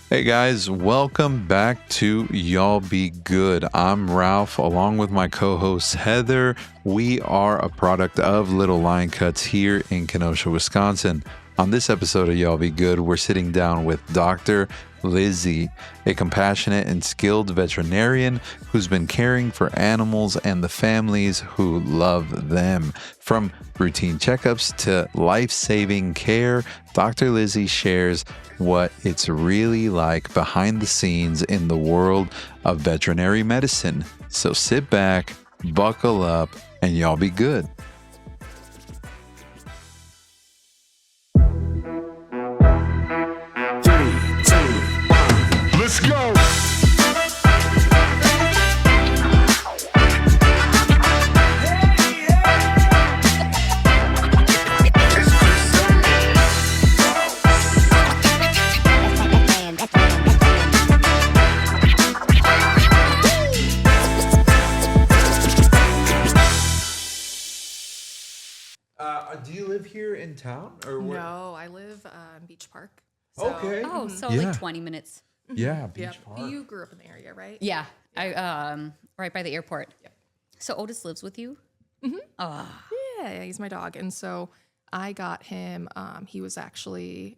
Hey guys, welcome back to Y'all Be Good. I'm Ralph, along with my co host Heather. We are a product of Little Lion Cuts here in Kenosha, Wisconsin. On this episode of Y'all Be Good, we're sitting down with Dr. Lizzy, a compassionate and skilled veterinarian who's been caring for animals and the families who love them. From routine checkups to life-saving care, Dr. Lizzy shares what it's really like behind the scenes in the world of veterinary medicine. So sit back, buckle up, and y'all be good. Let's go. Do you live here in town or where? No, I live in Beach Park. Okay. Oh, so Yeah. like 20 minutes. Yeah, Beach Yep. Park. You grew up in the area, right? Yeah. I right by the airport. Yep. So Otis lives with you? Yeah, he's my dog. And so I got him, he was actually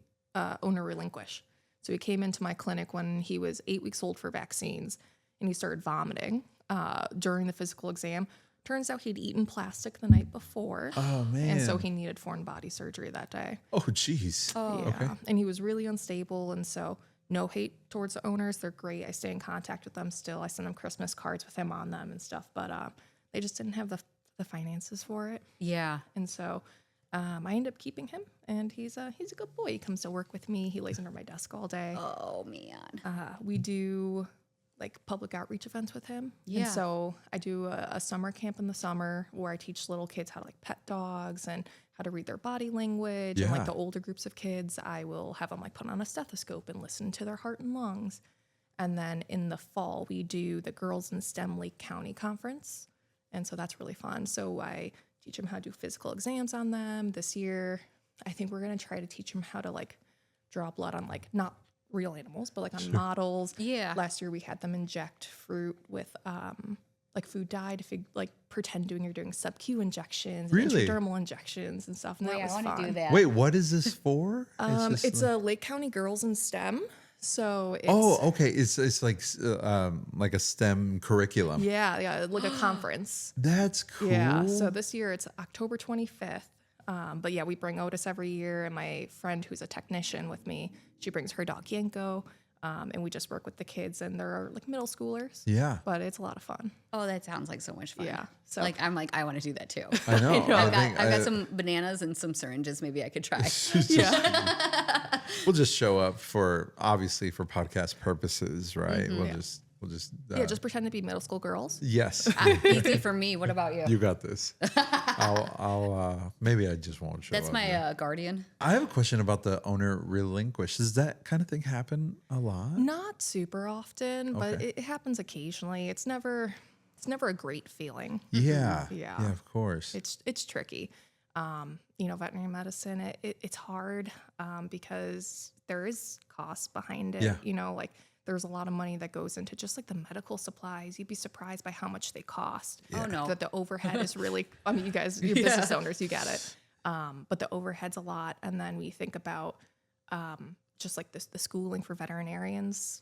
owner relinquish. So he came into my clinic when he was 8 weeks old for vaccines and he started vomiting during the physical exam. Turns out he'd eaten plastic the night before. Oh, man. And so he needed foreign body surgery that day. Oh, geez. Oh. Yeah. Okay. And he was really unstable. And so no hate towards the owners. They're great. I stay in contact with them still. I send them Christmas cards with him on them and stuff. But they just didn't have the finances for it. Yeah. And so I ended up keeping him. And he's a good boy. He comes to work with me. He lays under my desk all day. Oh, man. We do like public outreach events with him. Yeah. And so I do a summer camp in the summer where I teach little kids how to like pet dogs and how to read their body language. And Yeah. like the older groups of kids, I will have them like put on a stethoscope and listen to their heart and lungs. And then in the fall, we do the Girls in STEM Lake County Conference. And so that's really fun. So I teach them how to do physical exams on them. This year, I think we're going to try to teach them how to like draw blood on like not real animals, but like on models. Yeah. Last year we had them inject fruit with like food dye to like pretend you're doing sub-Q injections, and Really? intradermal injections and stuff. And Wait, that was I want fun. to do that. Wait, what is this for? It's just a Lake County Girls in STEM. So it's okay. It's like a STEM curriculum. yeah, like a conference. That's cool. Yeah. So this year it's October 25th. But yeah, we bring Otis every year, and my friend who's a technician with me, she brings her dog Yanko, and we just work with the kids, and they're like middle schoolers. Yeah. But it's a lot of fun. Oh, that sounds like so much fun. Yeah, so- I'm like, I want to do that too. I know. I've got some bananas and some syringes. Maybe I could try. We'll just show up for podcast purposes, right? We'll Yeah. just Just pretend to be middle school girls. yes. Easy for me. What about you? You got this. I'll maybe I just won't show That's up. my guardian. I have a question about the owner relinquish. Does that kind of thing happen a lot? Not super often, but Okay. it happens occasionally. It's never a great feeling. Yeah. Yeah. Yeah, of course. It's tricky. Veterinary medicine, it's hard because there is cost behind it. Yeah. Like there's a lot of money that goes into just like the medical supplies. You'd be surprised by how much they cost. Oh, no. That the overhead is really, I mean, you guys, you're business owners, you get it. But the overhead's a lot. And then we think about just like the schooling for veterinarians,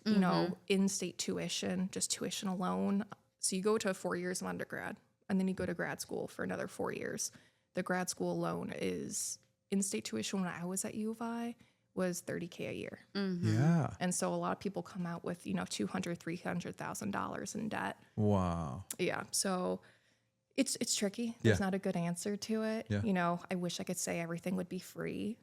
in-state tuition, just tuition alone. So you go to 4 years of undergrad and then you go to grad school for another 4 years. The grad school alone is in-state tuition when I was at U of I was $30K a year. Yeah. And so a lot of people come out with, $200,000, $300,000 in debt. Wow. Yeah. So it's tricky. There's Yeah. not a good answer to it. Yeah. I wish I could say everything would be free,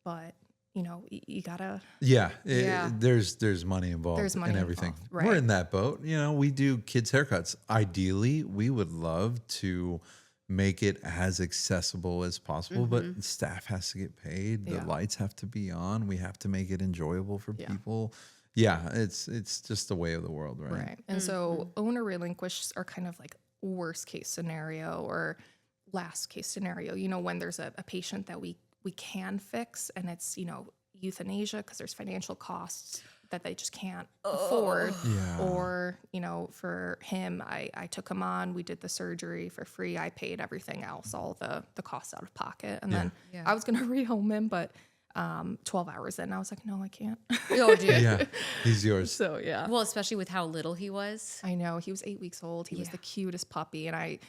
but you gotta. Yeah, Yeah. There's money involved There's money in everything. involved, We're right. in that boat. We do kids haircuts. Ideally, we would love to make it as accessible as possible, but staff has to get paid. The Yeah. lights have to be on. We have to make it enjoyable for Yeah. people. Yeah, it's just the way of the world, right? Right. And so owner relinquish are kind of like worst case scenario or last case scenario, when there's a patient that we can fix and it's, euthanasia because there's financial costs that they just can't afford. Yeah. Or, you know, for him, I took him on, we did the surgery for free. I paid everything else, all the costs out of pocket. And then I was going to rehome him, but 12 hours in, I was like, no, I can't. Oh, dude. Yeah. He's yours. So, yeah. Well, especially with how little he was. I know. He was 8 weeks old. He was the cutest puppy. And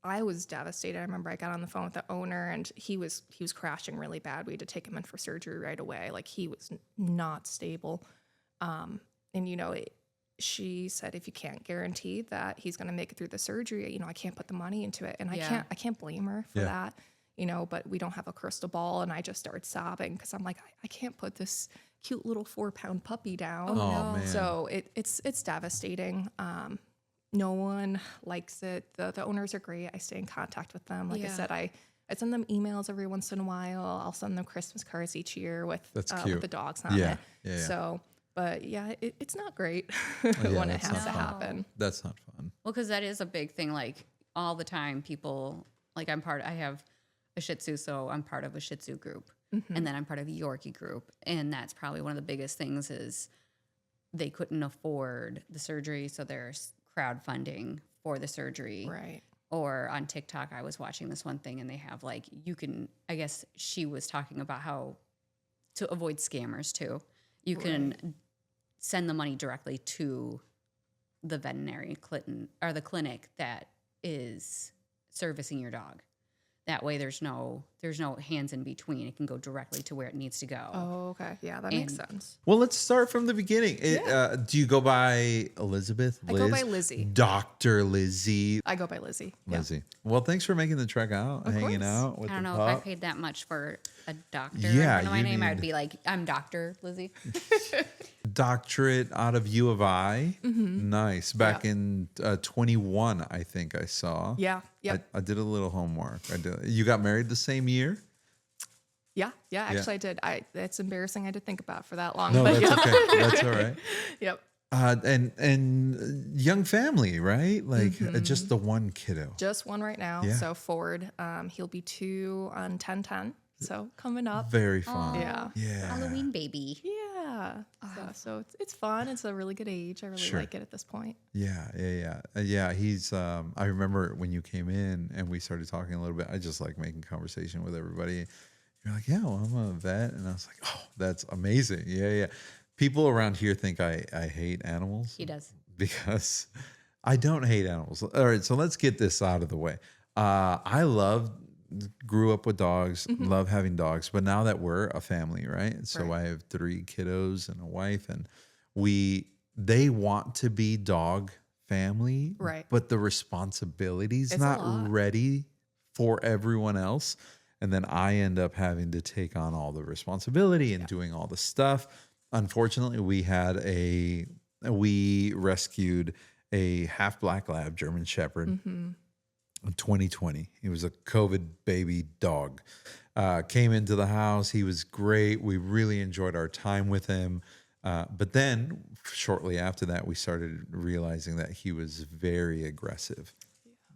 I was devastated. I remember I got on the phone with the owner and he was crashing really bad. We had to take him in for surgery right away. Like he was not stable. And, you know, she said, if you can't guarantee that he's going to make it through the surgery, you know, I can't put the money into it. And I can't blame her for that, you know, but we don't have a crystal ball. And I just started sobbing because I'm like, I can't put this cute little 4-pound puppy down. Oh, no. Man. So it's devastating. No one likes it. The owners are great. I stay in contact with them. Like I said, I send them emails every once in a while. I'll send them Christmas cards each year with the dogs on it. Yeah. So, but it's not great when it has to happen. That's not fun. Well, because that is a big thing. Like all the time, people, like I have a Shih Tzu, so I'm part of a Shih Tzu group. And then I'm part of a Yorkie group. And that's probably one of the biggest things is they couldn't afford the surgery. So there's crowdfunding for the surgery. Right. Or on TikTok, I was watching this one thing and they have like, I guess she was talking about how to avoid scammers too. You can send the money directly to the veterinary the clinic that is servicing your dog. That way there's no hands in between. It can go directly to where it needs to go. Oh, okay. Yeah, that makes sense. Well, let's start from the beginning. Do you go by Elizabeth? I go by Lizzy. Dr. Lizzy. I go by Lizzy. Lizzy. Well, thanks for making the trek out, hanging out with I don't the know pup. if I paid that much for a doctor. Yeah, in my you name, need- I'd be like, I'm Dr. Lizzy. Doctorate out of U of I. Nice. Back in 21, I think I saw. Yeah. Yep. I did a little homework. You got married the same year? Yeah. Actually, I did. It's embarrassing. I had to think about it for that long. No, but that's okay. That's all right. Yep. And young family, right? Like just the one kiddo. Just one right now. Yeah. So Ford, he'll be 2 on 10/10. So coming up. Very fun. Yeah. Yeah. Halloween baby. Yeah. So it's fun. It's a really good age. I really like it at this point. Yeah. He's. I remember when you came in and we started talking a little bit. I just like making conversation with everybody. You're like, yeah, well, I'm a vet, and I was like, oh, that's amazing. Yeah. People around here think I hate animals. He does. Because I don't hate animals. All right, so let's get this out of the way. Grew up with dogs, love having dogs, but now that we're a family, right? So I have 3 kiddos and a wife, and they want to be dog family, Right. but the responsibility's It's a not lot. ready for everyone else. And then I end up having to take on all the responsibility and doing all the stuff. Unfortunately, we rescued a half black lab German Shepherd in 2020. He was a COVID baby dog. Came into the house. He was great. We really enjoyed our time with him. But then shortly after that, we started realizing that he was very aggressive.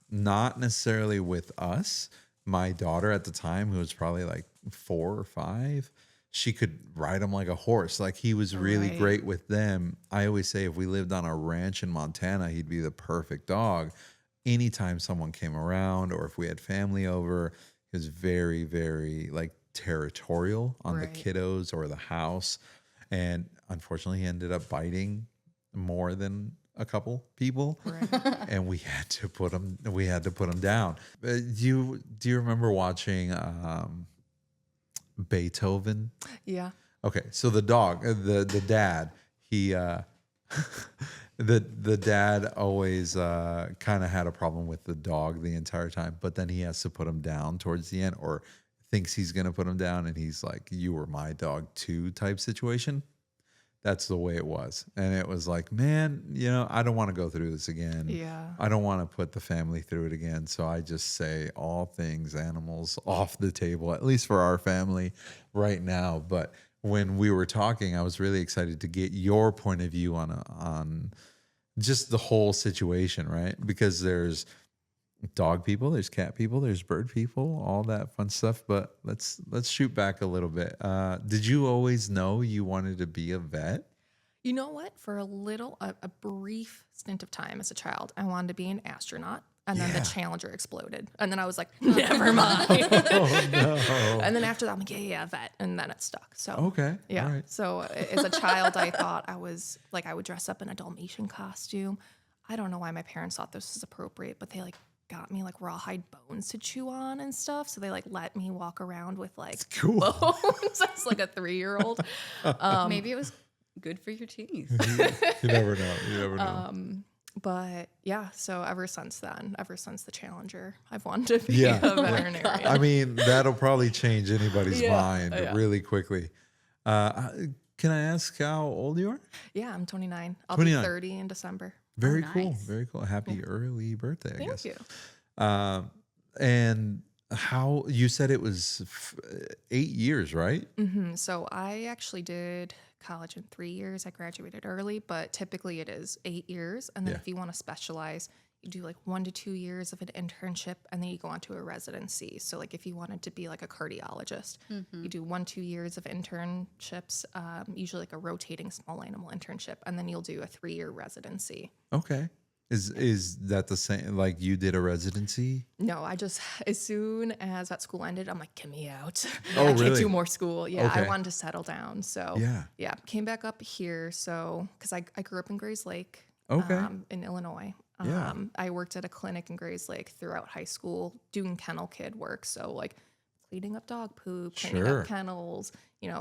Not necessarily with us. My daughter at the time, who was probably like 4 or 5, she could ride him like a horse. Like he was really great with them. I always say if we lived on a ranch in Montana, he'd be the perfect dog. Anytime someone came around or if we had family over, he was very, very like territorial on the kiddos or the house. And unfortunately, he ended up biting more than a couple people, and we had to put him down. Do you remember watching Beethoven? Yeah. Okay, so the dog, the dad, he the dad always kind of had a problem with the dog the entire time, but then he has to put him down towards the end, or thinks he's gonna put him down, and he's like, "You were my dog too," type situation. That's the way it was. And it was like, man, I don't want to go through this again. Yeah. I don't want to put the family through it again. So I just say all things animals off the table, at least for our family right now. But when we were talking, I was really excited to get your point of view on just the whole situation, right? Because there's dog people, there's cat people, there's bird people, all that fun stuff. But let's shoot back a little bit. Did you always know you wanted to be a vet? You know what? For a brief stint of time as a child, I wanted to be an astronaut. And then Yeah. the Challenger exploded. And then I was like, never mind. Oh, no. And then after that, I'm like, yeah, vet. And then it stuck. So, Okay. yeah. All right. So as a child, I thought I was like, I would dress up in a Dalmatian costume. I don't know why my parents thought this was appropriate, but they like got me like rawhide bones to chew on and stuff. So they like let me walk around with like Cool. bones as like a 3-year-old. Maybe it was good for your teeth. You never know. You never know. But yeah, so ever since then, ever since the Challenger, I've wanted to be Yeah. a veterinarian. I mean, that'll probably change anybody's Yeah. mind Yeah. really quickly. Can I ask how old you are? Yeah, I'm 29. I'll 29. be 30 in December. Very nice. cool. Very cool. Happy early birthday, I guess. Thank you. And how you said it was 8 years, right? So I actually did college in 3 years. I graduated early, but typically it is 8 years. And then Yeah. if you want to specialize, you do like 1 to 2 years of an internship and then you go on to a residency. So like if you wanted to be like a cardiologist, you do 1-2 years of internships, usually like a rotating small animal internship, and then you'll do a 3-year residency. Okay. Is that the same? Like you did a residency? No, I just, as soon as that school ended, I'm like, get me out. Oh, I can't really? do more school. Yeah, I Okay. wanted to settle down. So Yeah. came back up here. So, because I grew up in Grays Lake, Okay. in Illinois. Yeah. I worked at a clinic in Grays Lake throughout high school doing kennel kid work. So like cleaning up dog poop, cleaning Sure. up kennels,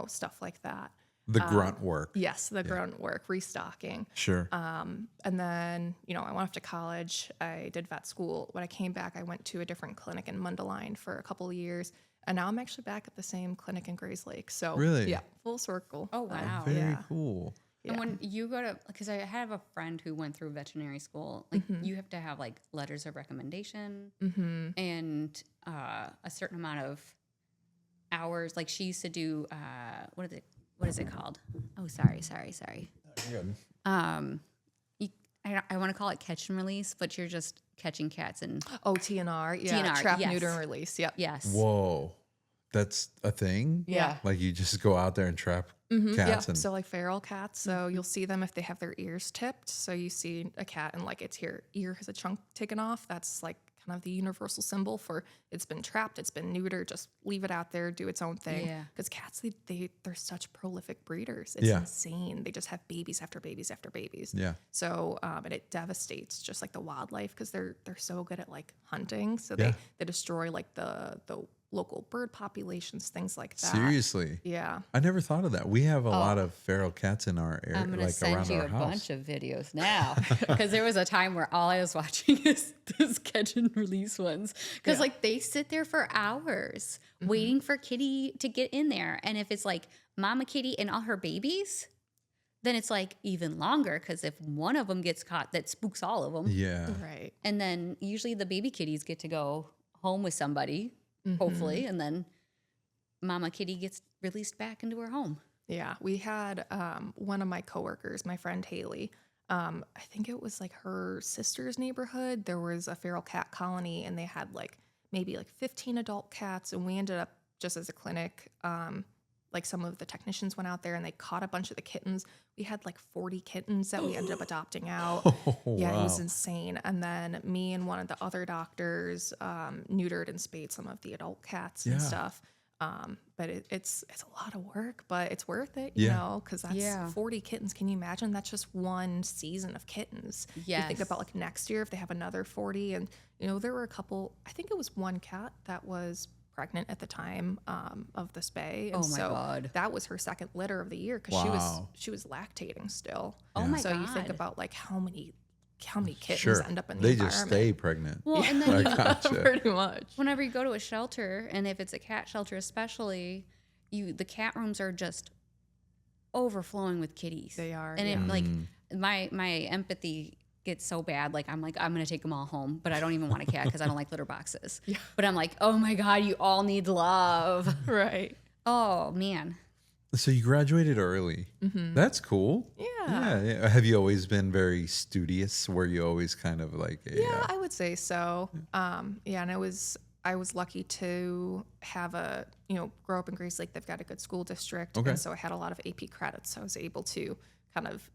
stuff like that. The grunt work. Yes, the grunt work, restocking. Sure. And then, I went off to college. I did vet school. When I came back, I went to a different clinic in Mundelein for a couple of years. And now I'm actually back at the same clinic in Grays Lake. So, Really? yeah, full circle. Oh, wow. Very yeah. cool. Yeah. And when you go to, because I have a friend who went through veterinary school, like you have to have like letters of recommendation and a certain amount of hours. Like she used to do, what is it called? Oh, sorry. Good. I want to call it catch and release, but you're just catching cats and Oh, TNR. Yeah. TNR, Trap, yes. neuter, and release. Yep. yes. Whoa. That's a thing? Yeah. Like you just go out there and trap Yeah. cats and So like feral cats. So you'll see them if they have their ears tipped. So you see a cat and like its ear has a chunk taken off. That's like kind of the universal symbol for it's been trapped, it's been neutered. Just leave it out there, do its own thing. Yeah. Because cats, they're such prolific breeders. It's Yeah. insane. They just have babies after babies after babies. Yeah. So and it devastates just like the wildlife because they're so good at like hunting. So Yeah. they destroy like the local bird populations, things like that. Seriously. Yeah. I never thought of that. We have a lot of feral cats in our area, I'm going to like send around you our a house. bunch of videos now because there was a time where all I was watching is this catch and release ones because like they sit there for hours waiting for kitty to get in there. And if it's like mama kitty and all her babies, then it's like even longer because if one of them gets caught, that spooks all of them. Yeah. Right. And then usually the baby kitties get to go home with somebody, hopefully, and then mama kitty gets released back into her home. Yeah, we had one of my coworkers, my friend Haley. I think it was like her sister's neighborhood. There was a feral cat colony, and they had like maybe like 15 adult cats. And we ended up just as a clinic, like some of the technicians went out there and they caught a bunch of the kittens. We had like 40 kittens that we ended up adopting out. Yeah, it was Wow. insane. And then me and one of the other doctors neutered and spayed some of the adult cats and Yeah. stuff. But it's a lot of work, but it's worth it, you Yeah. know, because that's 40 kittens. Can you imagine? That's just one season of kittens. You think Yes. about like next year if they have another 40. And, there were a couple, I think it was one cat that was pregnant at the time of the spay. And Oh my God. that was her second litter of the year because Wow. she was lactating still. Oh my So you think God. about like how many kittens Sure. end up in the They environment. just stay pregnant. Well, and then I gotcha. Pretty much. whenever you go to a shelter, and if it's a cat shelter especially, the cat rooms are just overflowing with kitties. They are, and yeah. it like my empathy gets so bad. Like I'm gonna take them all home, but I don't even want a cat because I don't like litter boxes. Yeah. But I'm like, oh my God, you all need love. Right. Oh man. So you graduated early. That's cool. Yeah. Have you always been very studious? Were you always kind of like a, Yeah, I would say so. And I was lucky to have grow up in Grace Lake. They've got a good school district. Okay. And so I had a lot of AP credits. So I was able to kind of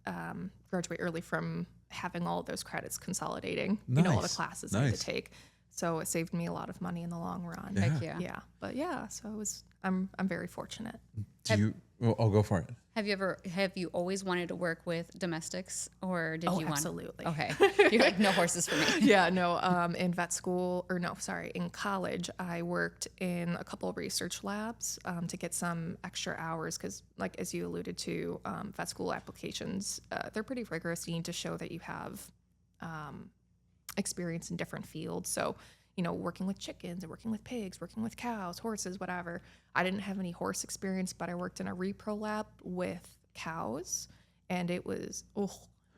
graduate early from having all of those credits consolidating, you know, all the Nice. classes I had to take. So it saved me a lot of money in the long run. Yeah. Heck yeah. Yeah. But yeah, so it was, I'm very fortunate. Do you? Well, I'll go for it. Have you always wanted to work with domestics, or did you want? Absolutely. Okay, you're like, no horses for me. Yeah, no, in vet school, or no, sorry, in college, I worked in a couple of research labs to get some extra hours because, like, as you alluded to, vet school applications, they're pretty rigorous. You need to show that you have experience in different fields. So, you know, working with chickens and working with pigs, working with cows, horses, whatever. I didn't have any horse experience, but I worked in a repro lab with cows, and it was,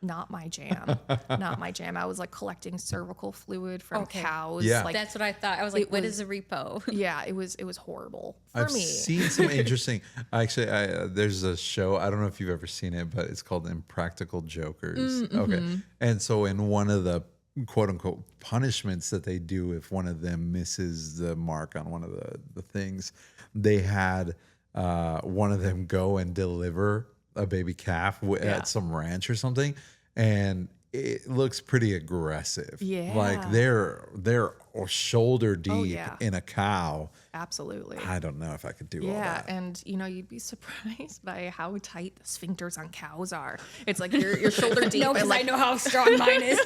not my jam. Not my jam. I was like collecting cervical fluid from cows. Yeah. Like, That's what I thought. I was like, what is a repo? yeah, it was horrible for I've me. seen some interesting. Actually, there's a show. I don't know if you've ever seen it, but it's called Impractical Jokers. Okay, and so in one of the quote unquote punishments that they do if one of them misses the mark on one of the things, they had one of them go and deliver a baby calf at some ranch or something, and it looks pretty aggressive. Yeah. Like they're shoulder deep yeah. in a cow. Absolutely. I don't know if I could do all Yeah, that. and you know, you'd be surprised by how tight the sphincters on cows are. It's like your shoulder deep. No, and because like, I know how strong mine is.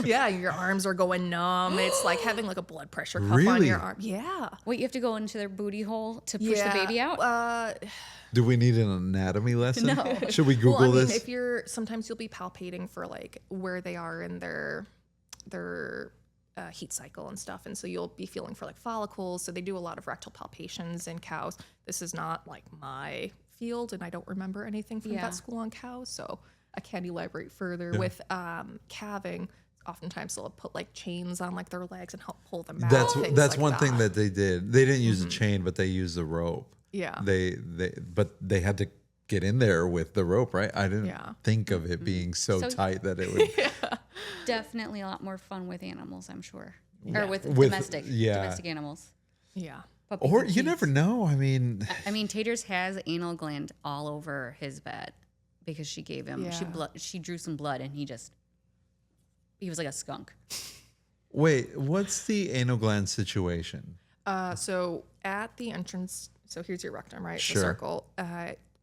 yeah, your arms are going numb. It's like having like a blood pressure cuff on Really? your arm. Yeah. Wait, you have to go into their booty hole to push the baby out? Do we need an anatomy lesson? No. Should we Google Well, I mean, this? if you're sometimes you'll be palpating for like where they are in their heat cycle and stuff, and so you'll be feeling for like follicles. So they do a lot of rectal palpations in cows. This is not like my field, and I don't remember anything from vet school on cows, so I can't elaborate further. With calving, oftentimes they'll put like chains on like their legs and help pull them out. That's things that's like one thing that they did. They didn't use a chain, but they used a rope. Yeah. But they had to get in there with the rope, right? I didn't Yeah. think of it being so tight that it would. Definitely a lot more fun with animals, I'm sure. Yeah. Or with With- domestic yeah. domestic animals. Yeah. Puppies Or and you never kittens. know. I mean, I mean, Taters has anal gland all over his vet because she gave him Yeah. she drew some blood and he was like a skunk. wait, what's the anal gland situation? So at the entrance, so here's your rectum, right? Sure. The circle.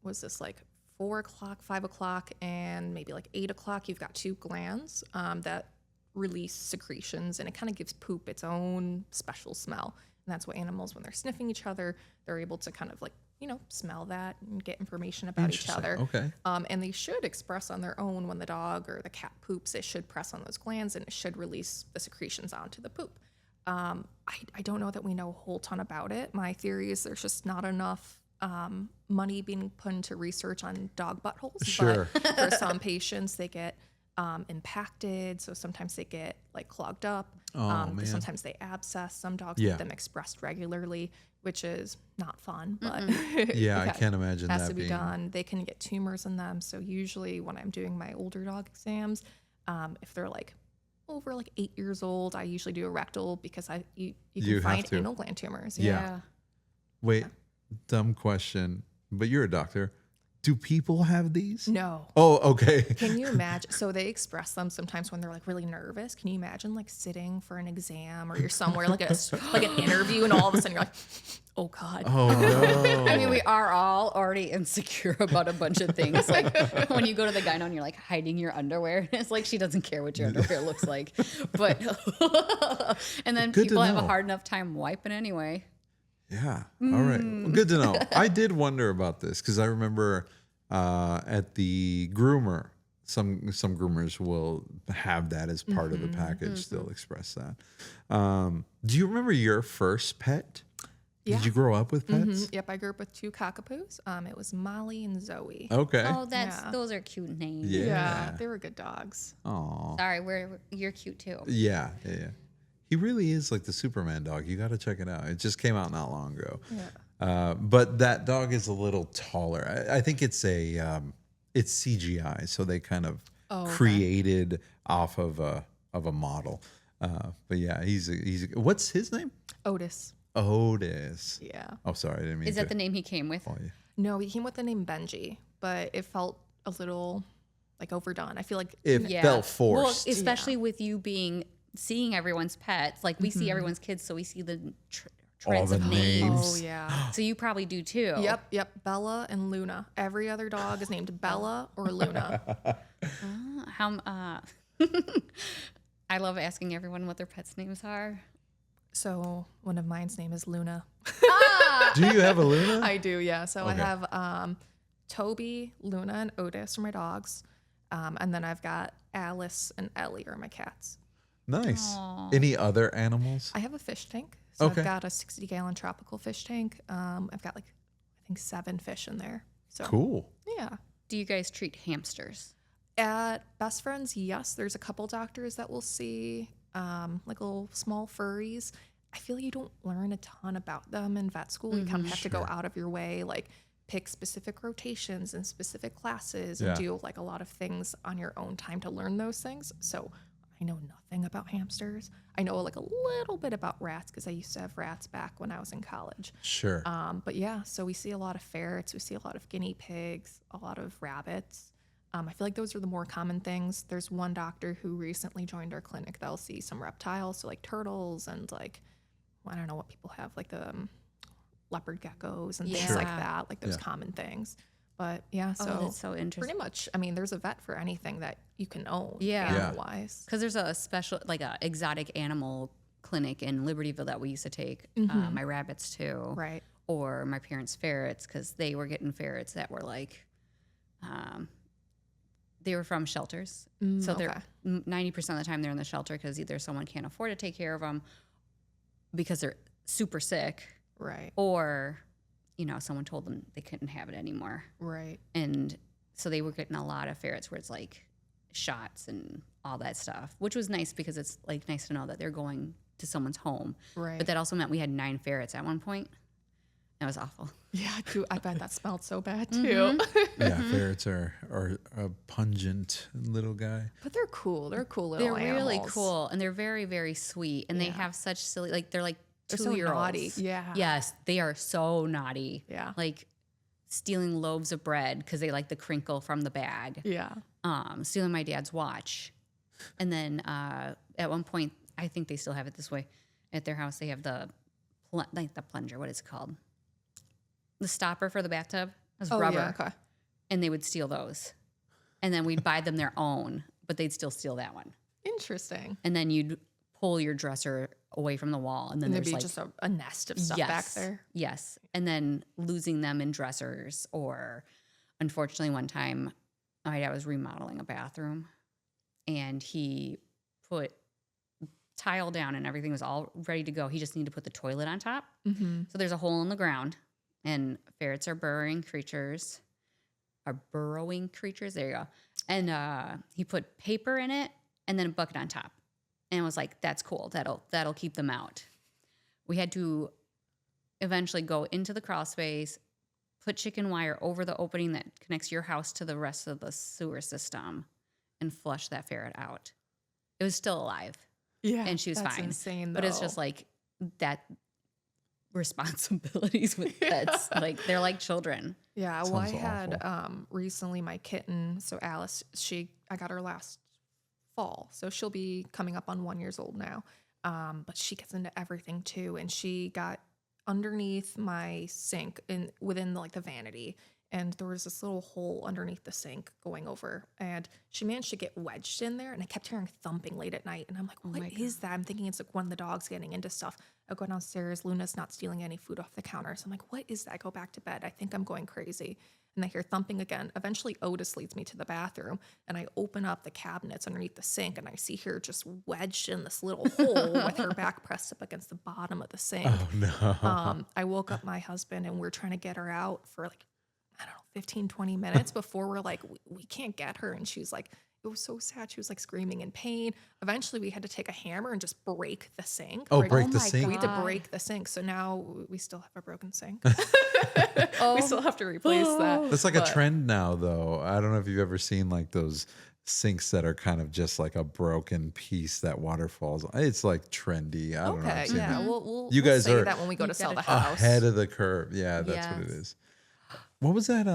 Was this like 4 o'clock, 5 o'clock, and maybe like 8 o'clock? You've got two glands that release secretions, and it kind of gives poop its own special smell. And that's what animals, when they're sniffing each other, they're able to kind of like, you know, smell that and get information about each Interesting. other. Okay. And they should express on their own when the dog or the cat poops. It should press on those glands and it should release the secretions onto the poop. I don't know that we know a whole ton about it. My theory is there's just not enough money being put into research on dog buttholes. Sure. But for some patients, they get impacted. So sometimes they get like clogged up. Man. Sometimes they abscess. Some dogs Yeah. need them expressed regularly, which is not fun. But Yeah, I it can't imagine has that to be being. done. They can get tumors in them. So usually when I'm doing my older dog exams, if they're like over like 8 years old, I usually do a rectal because you You can have find to. anal gland tumors. Yeah. Wait, dumb question, but you're a doctor. Do people have these? No. Oh, okay. Can you imagine? So they express them sometimes when they're like really nervous. Can you imagine like sitting for an exam or you're somewhere like like an interview and all of a sudden you're like, oh God. Oh no. I mean, we are all already insecure about a bunch of things. Like when you go to the gyno and you're like hiding your underwear, it's like she doesn't care what your underwear looks like. But and then Good to people have a know. hard enough time wiping anyway. Yeah. All right. Well, good to know. I did wonder about this because I remember at the groomer, some groomers will have that as part of the package. They'll express that. Do you remember your first pet? Yeah. Did you grow up with pets? Yep, I grew up with two cockapoos. It was Molly and Zoe. Okay. Oh, Yeah. those are cute names. Yeah. They were good dogs. Aw. Sorry, you're cute too. Yeah. He really is like the Superman dog. You got to check it out. It just came out not long ago. Yeah. But that dog is a little taller. I think it's it's CGI, so they kind of created off of a model. But yeah, he's what's his name? Otis. Otis. Yeah. Oh, sorry, I didn't mean Is to that the name he came with? call you. No, he came with the name Benji, but it felt a little like overdone. I feel like It felt forced. Well, especially with you seeing everyone's pets. Like we see everyone's kids, so we see the trends the of names. oh yeah. So you probably do too. Yep. Bella and Luna. Every other dog is named Bella or Luna. I love asking everyone what their pets' names are. So one of mine's name is Luna. Do you have a Luna? I do, yeah. So I Okay. have Toby, Luna, and Otis are my dogs. And then I've got Alice and Ellie are my cats. Nice. Any other animals? I have a fish tank. So Okay. I've got a 60-gallon tropical fish tank. I've got like, I think 7 fish in there. So Cool. yeah. Do you guys treat hamsters? At Best Friends, yes, there's a couple doctors that will see like little small furries. I feel you don't learn a ton about them in vet school. You kind of have to go out of your way, like pick specific rotations and specific classes and do like a lot of things on your own time to learn those things. So I know nothing about hamsters. I know like a little bit about rats because I used to have rats back when I was in college. Sure. But yeah, so we see a lot of ferrets, we see a lot of guinea pigs, a lot of rabbits. I feel like those are the more common things. There's one doctor who recently joined our clinic that'll see some reptiles, so like turtles and like, I don't know what people have, like the leopard geckos and things like that, like those common things. But yeah, so that's so interesting. pretty much, I mean, there's a vet for anything that you can own, Yeah. animal-wise. Because there's a special, like a exotic animal clinic in Libertyville that we used to take my rabbits to. Right. Or my parents' ferrets, because they were getting ferrets that were like, they were from shelters. So they're 90% of the time they're in the shelter because either someone can't afford to take care of them because they're super sick, Right. or, you know, someone told them they couldn't have it anymore. Right. And so they were getting a lot of ferrets where it's like shots and all that stuff, which was nice because it's like nice to know that they're going to someone's home. Right. But that also meant we had 9 ferrets at one point. That was awful. Yeah, too. I bet that smelled so bad too. Yeah, ferrets are a pungent little guy. But they're cool. They're cool little They're animals. really cool, and they're very, very sweet, and they have such silly, like they're like They're so 2-year-olds. naughty. Yeah. Yes, they are so naughty. Yeah. Like stealing loaves of bread because they like the crinkle from the bag. Yeah. Stealing my dad's watch, and then at one point, I think they still have it this way at their house. They have the plunger. What is it called? The stopper for the bathtub. It was rubber. Yeah, okay. And they would steal those. And then we'd buy them their own, but they'd still steal that one. Interesting. And then you'd pull your dresser away from the wall. And then There'd there's be like just a nest of stuff back there. Yes. And then losing them in dressers. Or unfortunately, one time my dad was remodeling a bathroom and he put tile down and everything was all ready to go. He just needed to put the toilet on top. Mm-hmm. So there's a hole in the ground. And ferrets are burrowing creatures. There you go. And he put paper in it and then a bucket on top. And was like, that's cool. That'll keep them out. We had to eventually go into the crawl space, put chicken wire over the opening that connects your house to the rest of the sewer system, and flush that ferret out. It was still alive. Yeah. And she was that's fine. Insane, but it's just like that responsibilities with pets. Like they're like children. Yeah. Well, I Sounds had recently my kitten. So Alice, I got her last fall. So she'll be coming up on 1 year old now. But she gets into everything too. And she got underneath my sink within like the vanity. And there was this little hole underneath the sink going over. And she managed to get wedged in there. And I kept hearing thumping late at night. And I'm like, what is that? I'm thinking it's like one of the dogs getting into stuff. I go downstairs. Luna's not stealing any food off the counter. So I'm like, what is that? I go back to bed. I think I'm going crazy. And I hear thumping again. Eventually, Otis leads me to the bathroom. And I open up the cabinets underneath the sink. And I see her just wedged in this little hole with her back pressed up against the bottom of the sink. Oh, no. I woke up my husband and we're trying to get her out for like, I don't know, 15, 20 minutes before we're like, we can't get her. And she was like, it was so sad. She was like screaming in pain. Eventually we had to take a hammer and just break the sink. Oh, break the my sink? We had to God. break the sink. So now we still have a broken sink. We still have to replace that. That's like a trend now, though. I don't know if you've ever seen like those sinks that are kind of just like a broken piece that water falls on. It's like trendy. I don't know. Okay, I've seen yeah. it. We'll You guys say are that when we go to sell the gotta house. ahead of the curve. Yeah, that's what it Yes. is. What was that?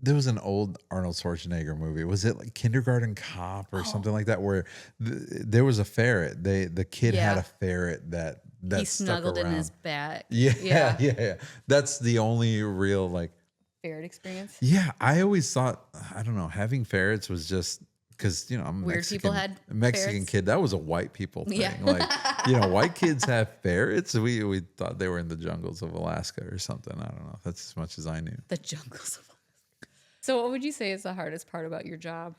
there was an old Arnold Schwarzenegger movie. Was it like Kindergarten Cop or something like that? Where there was a ferret. The kid had Yeah. a ferret that He stuck snuggled in around. his back. Yeah. That's the only real like. Ferret experience. Yeah, I always thought, I don't know, having ferrets was just because I'm a Weird people had Mexican ferrets? kid. That was a white people thing. Yeah. Like white kids have ferrets. We thought they were in the jungles of Alaska or something. I don't know. That's as much as I knew. The jungles of Alaska. So what would you say is the hardest part about your job?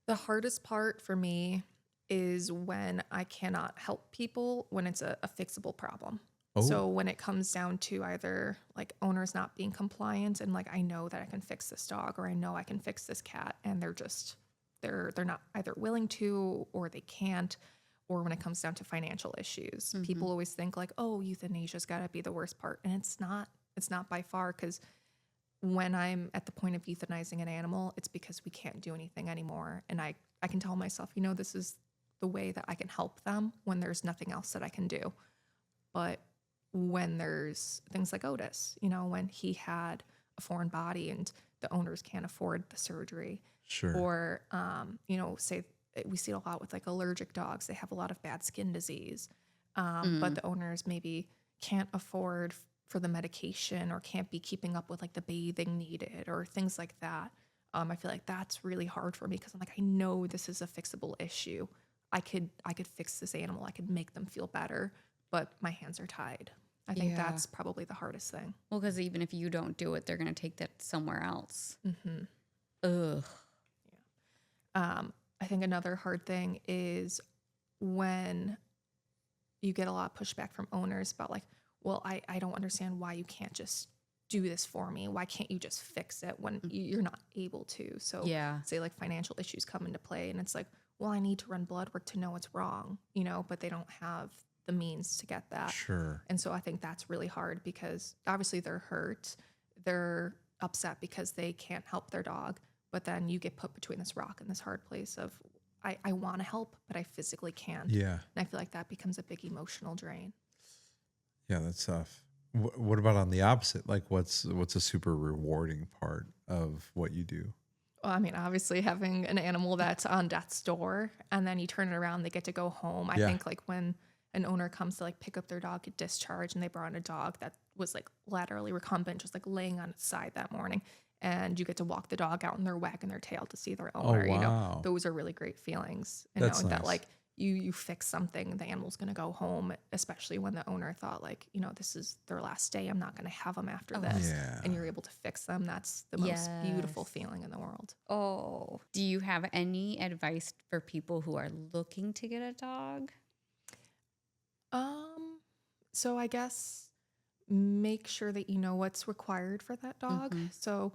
The hardest part for me is when I cannot help people when it's a fixable problem. So when it comes down to either like owners not being compliant and like I know that I can fix this dog or I know I can fix this cat and they're not either willing to or they can't, or when it comes down to financial issues. People always think like, oh, euthanasia's got to be the worst part, and it's not by far, because when I'm at the point of euthanizing an animal, it's because we can't do anything anymore. And I can tell myself, this is the way that I can help them when there's nothing else that I can do. But when there's things like Otis, when he had a foreign body and the owners can't afford the surgery, Sure. or, say we see it a lot with like allergic dogs, they have a lot of bad skin disease, but the owners maybe can't afford for the medication or can't be keeping up with like the bathing needed or things like that. I feel like that's really hard for me because I'm like, I know this is a fixable issue. I could fix this animal. I could make them feel better, but my hands are tied. I think that's probably the hardest thing. Well, because even if you don't do it, they're going to take that somewhere else. Ugh. I think another hard thing is when you get a lot of pushback from owners about like, well, I don't understand why you can't just do this for me. Why can't you just fix it when you're not able to? So say like financial issues come into play and it's like, well, I need to run blood work to know what's wrong, but they don't have the means to get that. Sure. And so I think that's really hard because obviously they're hurt. They're upset because they can't help their dog. But then you get put between this rock and this hard place of, I want to help, but I physically can't. Yeah. And I feel like that becomes a big emotional drain. Yeah, that's tough. What about on the opposite? Like what's a super rewarding part of what you do? Well, I mean, obviously having an animal that's on death's door and then you turn it around, they get to go home. I think like when an owner comes to like pick up their dog at discharge and they brought in a dog that was like laterally recumbent, just like laying on its side that morning. And you get to walk the dog out and they're wagging their tail to see their owner. Wow. Those are really great feelings. And That's knowing that nice. like you fix something, the animal's going to go home, especially when the owner thought like, this is their last day. I'm not going to have them after this. Yeah. And you're able to fix them. That's the most beautiful feeling in the world. Oh, do you have any advice for people who are looking to get a dog? So I guess make sure that you know what's required for that dog. So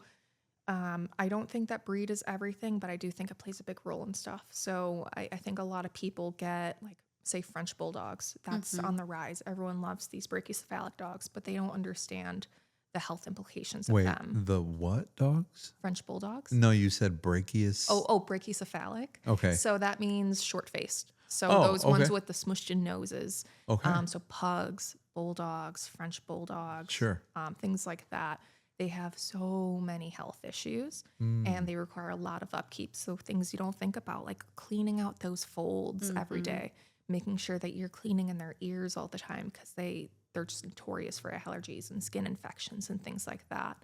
I don't think that breed is everything, but I do think it plays a big role in stuff. So I think a lot of people get like, say, French bulldogs. That's on the rise. Everyone loves these brachycephalic dogs, but they don't understand the health implications of them. The what dogs? French bulldogs? No, you said brachius. Oh, brachycephalic. Okay. So that means short-faced. So those okay. ones with the smushed in noses. Okay. So pugs, bulldogs, French bulldogs. Sure. Things like that. They have so many health issues and they require a lot of upkeep. So things you don't think about, like cleaning out those folds every day, making sure that you're cleaning in their ears all the time because they're just notorious for allergies and skin infections and things like that.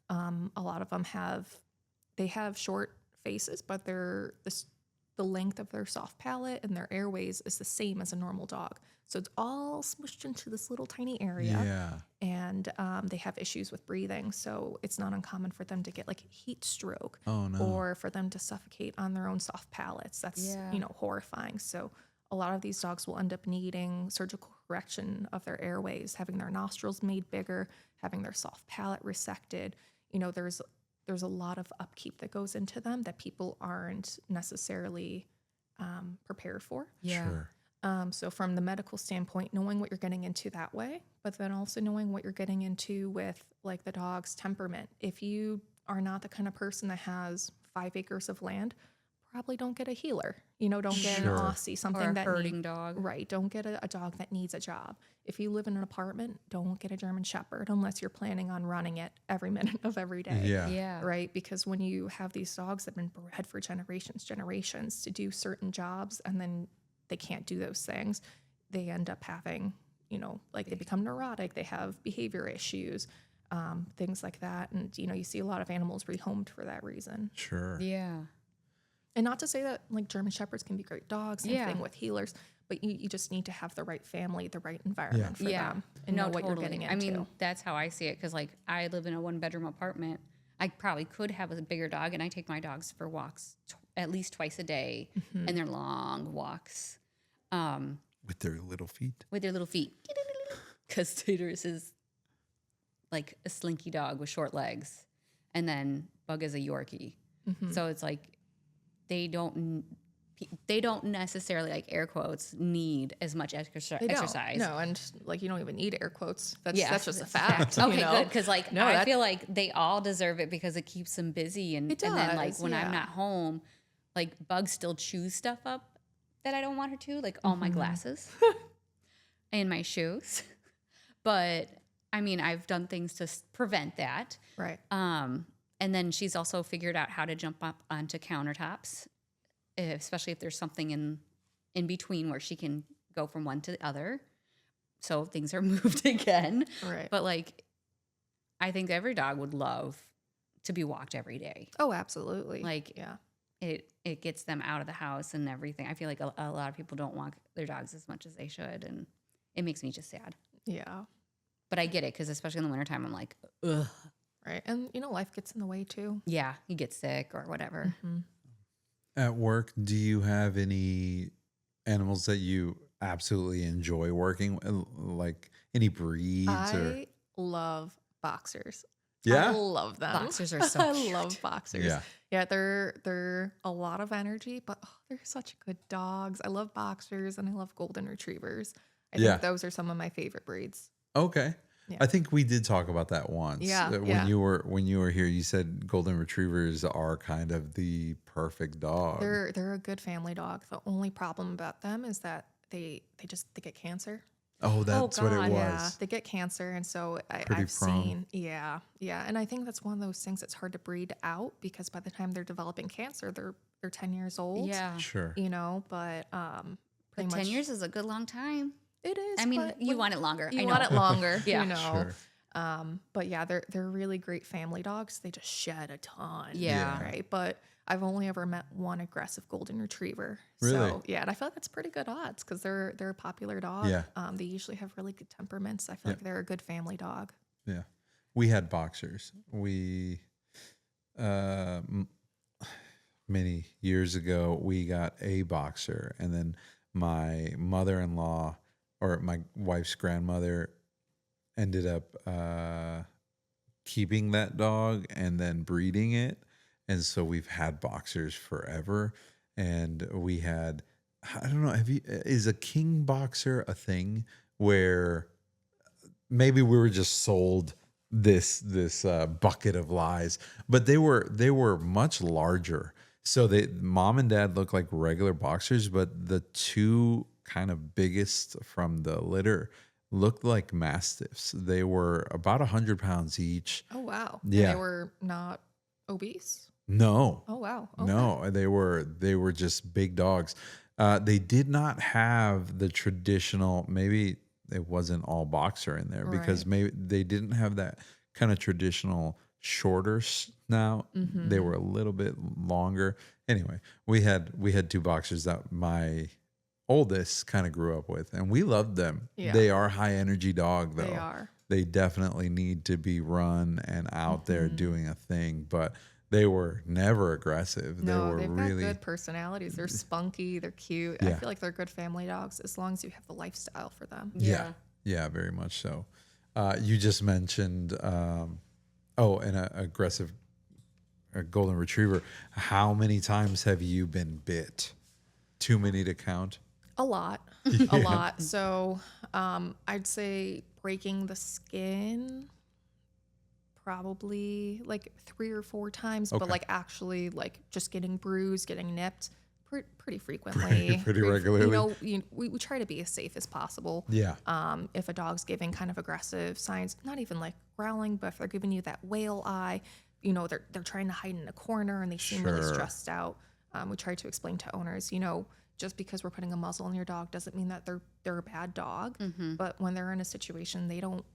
A lot of them have short faces, but the length of their soft palate and their airways is the same as a normal dog. So it's all smushed into this little tiny area. Yeah. And they have issues with breathing. So it's not uncommon for them to get like heat stroke or for them to suffocate on their own soft palates. That's, horrifying. So a lot of these dogs will end up needing surgical correction of their airways, having their nostrils made bigger, having their soft palate resected. There's a lot of upkeep that goes into them that people aren't necessarily prepared for. Yeah. Sure. So from the medical standpoint, knowing what you're getting into that way, but then also knowing what you're getting into with like the dog's temperament. If you are not the kind of person that has 5 acres of land, probably don't get a healer. Don't get an Sure. Aussie, something Or a that herding need- dog. Right. Don't get a dog that needs a job. If you live in an apartment, don't get a German Shepherd unless you're planning on running it every minute of every day. Yeah. Yeah. Right. Because when you have these dogs that have been bred for generations to do certain jobs, and then they can't do those things, they end up having, like they become neurotic, they have behavior issues, things like that. And, you see a lot of animals rehomed for that reason. Sure. Yeah. And not to say that like German Shepherds can be great dogs, same Yeah. thing with healers, but you just need to have the right family, the right environment for them, and know what you're getting into. I mean, that's how I see it. Because like I live in a 1-bedroom apartment. I probably could have a bigger dog, and I take my dogs for walks at least twice a day, Mm-hmm. and they're long walks With their little feet. with their little feet. Because Taters is like a slinky dog with short legs, and then Bug is a Yorkie. Mm-hmm. So it's like they don't necessarily, like air quotes, need as much They don't. exercise. No, and like you don't even need air quotes. That's Yeah, that's just a that's fact. Okay, good. Because like No, I that- feel like they all deserve it because it keeps them busy, and It and then like does, when yeah. I'm not home, like Bug still chews stuff up that I don't want her to, like all my glasses and my shoes. But I mean, I've done things to prevent that. Right. And then she's also figured out how to jump up onto countertops, especially if there's something in between where she can go from one to the other. So things are moved again. Right. But like, I think every dog would love to be walked every day. Oh, absolutely. Like, yeah. It gets them out of the house and everything. I feel like a lot of people don't walk their dogs as much as they should, and it makes me just sad. Yeah. But I get it, because especially in the wintertime, I'm like, ugh. Right. And life gets in the way too. Yeah, you get sick or whatever. At work, do you have any animals that you absolutely enjoy working with? Like any breeds or? I love boxers. Yeah? I love them. Boxers are so I cute. love boxers. Yeah. Yeah, they're a lot of energy, but they're such good dogs. I love boxers and I love golden retrievers. I Yeah. think those are some of my favorite breeds. Okay. Yeah. I think we did talk about that once. Yeah, When yeah. you were here, you said golden retrievers are kind of the perfect dog. They're a good family dog. The only problem about them is that they get cancer. Oh, that's what it God, was. Yeah, they get cancer, and so Pretty I've prone. seen. Yeah, and I think that's one of those things that's hard to breed out because by the time they're developing cancer, they're 10 years old. Yeah. Sure. But But pretty 10 much years is a good long time. it is. I mean, but you when- want it longer. You I know. want it longer. Yeah. Sure. Sure. But yeah, they're really great family dogs. They just shed a ton. Yeah. Right. But I've only ever met one aggressive golden retriever. Really? So yeah, and I feel like that's pretty good odds because they're a popular dog. Yeah. They usually have really good temperaments. I feel like they're a good family dog. Yeah. We had boxers. We, many years ago, we got a boxer, and then my mother-in-law or my wife's grandmother ended up keeping that dog and then breeding it. And so we've had boxers forever. And we had, I don't know, is a king boxer a thing where maybe we were just sold this bucket of lies, but they were much larger. So mom and dad look like regular boxers, but the two kind of biggest from the litter looked like mastiffs. They were about 100 pounds each. Oh wow. And Yeah. they were not obese. No, Oh wow. Okay. no, they were just big dogs. They did not have the traditional. Maybe it wasn't all boxer in there because Right. maybe they didn't have that kind of traditional shorter snout. Mm-hmm. They were a little bit longer. Anyway, we had two boxers that my oldest kind of grew up with, and we loved them. Yeah. They are high energy dog though. They are. They definitely need to be run and out there Mm-hmm. doing a thing, but they were never aggressive. No, they were they've really got good personalities. They're spunky. They're cute. I Yeah. feel like they're good family dogs as long as you have the lifestyle for them. yeah, very much so. You just mentioned an aggressive golden retriever. How many times have you been bit? Too many to count. A lot. A lot. So I'd say breaking the skin probably like 3 or 4 times, but like actually like just getting bruised, getting nipped pretty frequently. Pretty regularly. We try to be as safe as possible. Yeah. If a dog's giving kind of aggressive signs, not even like growling, but if they're giving you that whale eye, they're trying to hide in a corner and they seem really stressed out. We try to explain to owners, just because we're putting a muzzle on your dog doesn't mean that they're a bad dog. But when they're in a situation, they don't,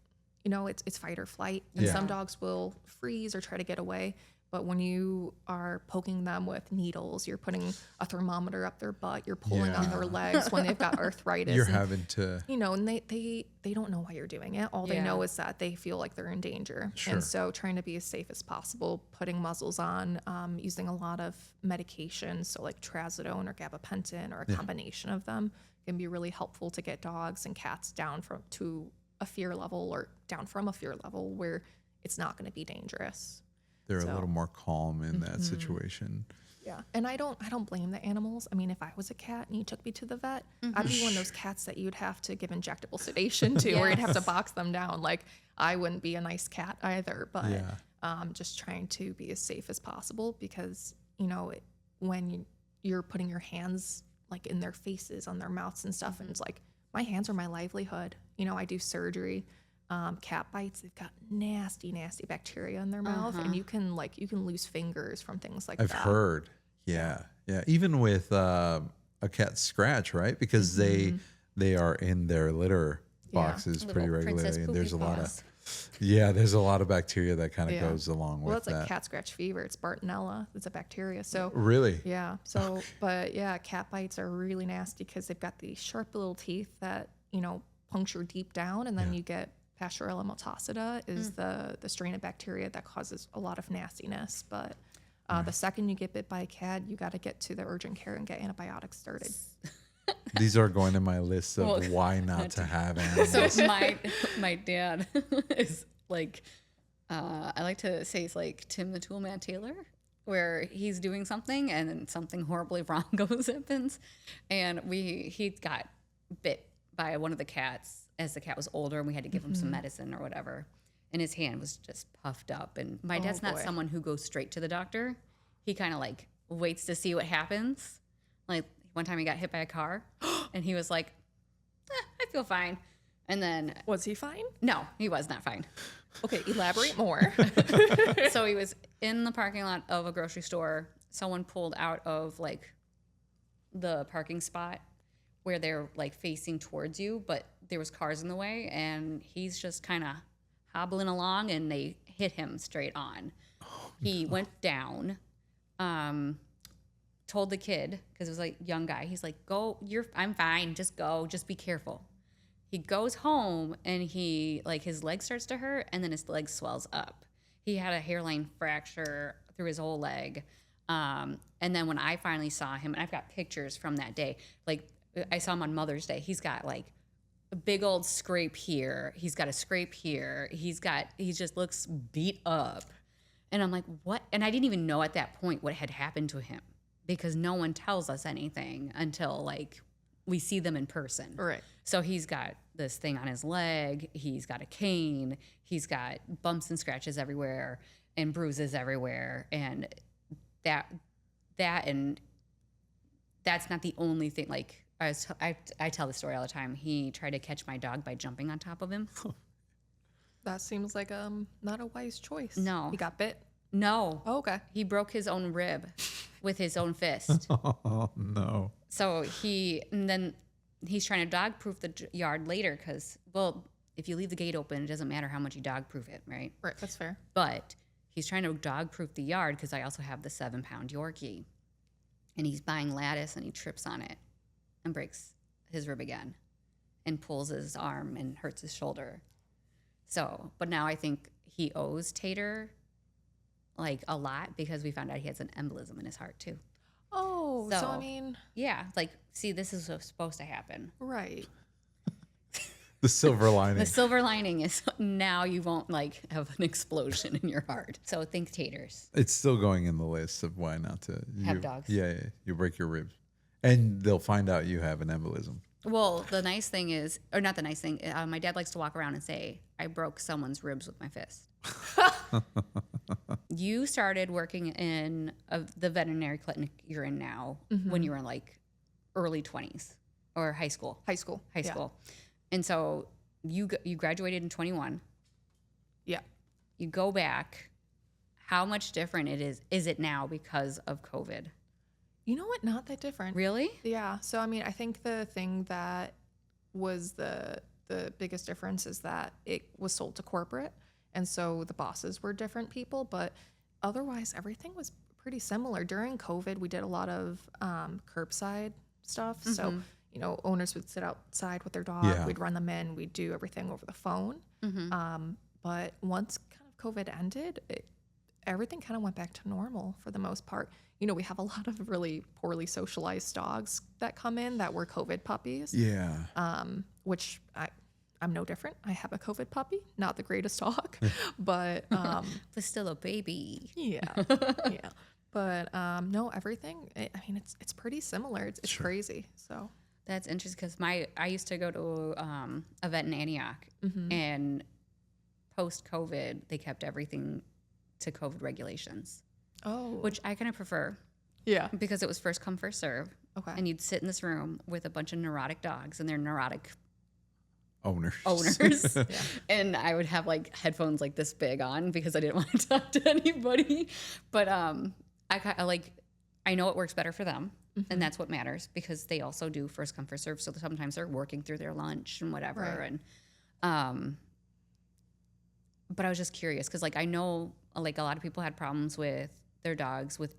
it's fight or flight. And some dogs will freeze or try to get away. But when you are poking them with needles, you're putting a thermometer up their butt, you're pulling on their legs when they've got arthritis. You're having to, and they don't know why you're doing it. All they know is that they feel like they're in danger. And so trying to be as safe as possible, putting muzzles on, using a lot of medications, so like trazodone or gabapentin or a combination of them can be really helpful to get dogs and cats down to a fear level or down from a fear level where it's not going to be dangerous. They're a little more calm in that situation. Yeah. And I don't blame the animals. I mean, if I was a cat and you took me to the vet, I'd be one of those cats that you'd have to give injectable sedation to, or you'd have to box them down. Like, I wouldn't be a nice cat either, but just trying to be as safe as possible because, when you're putting your hands like in their faces, on their mouths and stuff, and it's like, my hands are my livelihood. I do surgery. Cat bites, they've got nasty bacteria in their mouth, and you can lose fingers from things like that. I've heard. Yeah. Even with a cat scratch, right? Because they are in their litter boxes pretty regularly, and there's a lot of bacteria that kind of goes along with that. Well, it's like cat scratch fever. It's Bartonella. It's a bacteria. So really, yeah. So, but yeah, cat bites are really nasty because they've got these sharp little teeth that puncture deep down, and then you get Pasteurella multocida is the strain of bacteria that causes a lot of nastiness. But the second you get bit by a cat, you got to get to the urgent care and get antibiotics started. These are going to my list of why not to have animals. So my dad is like, I like to say it's like Tim the Toolman Taylor, where he's doing something and then something horribly wrong happens, and he got bit by one of the cats as the cat was older, and we had to give him some medicine or whatever. And his hand was just puffed up. And my dad's not someone who goes straight to the doctor. He kind of like waits to see what happens. Like one time he got hit by a car, and he was like, I feel fine. And then... Was he fine? No, he was not fine. Okay, elaborate more. So he was in the parking lot of a grocery store. Someone pulled out of like the parking spot where they're like facing towards you, but there was cars in the way, and he's just kind of hobbling along, and they hit him straight on. He went down, told the kid, because it was like young guy, he's like, I'm fine, just go, just be careful. He goes home, and his leg starts to hurt, and then his leg swells up. He had a hairline fracture through his whole leg. And then when I finally saw him, and I've got pictures from that day, like I saw him on Mother's Day, he's got like a big old scrape here. He's got a scrape here. He just looks beat up. And I'm like, what? And I didn't even know at that point what had happened to him, because no one tells us anything until like we see them in person. Right. So he's got this thing on his leg. He's got a cane. He's got bumps and scratches everywhere and bruises everywhere. And and that's not the only thing. Like, I tell the story all the time. He tried to catch my dog by jumping on top of him. That seems like not a wise choice. No. He got bit? No. Oh, okay. He broke his own rib with his own fist. Oh, no. So then he's trying to dog-proof the yard later because, well, if you leave the gate open, it doesn't matter how much you dog-proof it, right? Right, that's fair. But he's trying to dog-proof the yard because I also have the 7-pound Yorkie. And he's buying lattice, and he trips on it and breaks his rib again and pulls his arm and hurts his shoulder. So, but now I think he owes Tater like a lot because we found out he has an embolism in his heart too. Oh, so I mean, yeah, like, see, this is what's supposed to happen. Right. The silver lining. The silver lining is now you won't like have an explosion in your heart. So think taters. It's still going in the list of why not to Have dogs. Yeah, you break your ribs, and they'll find out you have an embolism. Well, the nice thing is, or not the nice thing, my dad likes to walk around and say, I broke someone's ribs with my fist. You started working in the veterinary clinic you're in now when you were in like early 20s or high school. High school. High school. And so you graduated in 21. Yeah. You go back. How much different is it now because of COVID? You know what? Not that different. Really? Yeah. So, I mean, I think the thing that was the biggest difference is that it was sold to corporate. And so the bosses were different people, but otherwise everything was pretty similar. During COVID, we did a lot of curbside stuff. So, you know, owners would sit outside with their dog. Yeah. We'd run them in. We'd do everything over the phone. But once kind of COVID ended, everything kind of went back to normal for the most part. You know, we have a lot of really poorly socialized dogs that come in that were COVID puppies. Yeah. Which I'm no different. I have a COVID puppy, not the greatest dog, but But still a baby. yeah, yeah. But no, everything. I mean, it's pretty similar. It's crazy. So That's interesting because I used to go to a vet in Antioch, and post COVID, they kept everything to COVID regulations, which I kind of prefer yeah, because it was first come first serve. Okay. And you'd sit in this room with a bunch of neurotic dogs and their neurotic Owners. and I would have like headphones like this big on because I didn't want to talk to anybody. But I know it works better for them, and that's what matters because they also do first come first serve. So sometimes they're working through their lunch and whatever. Right. And but I was just curious because like I know like a lot of people had problems with their dogs with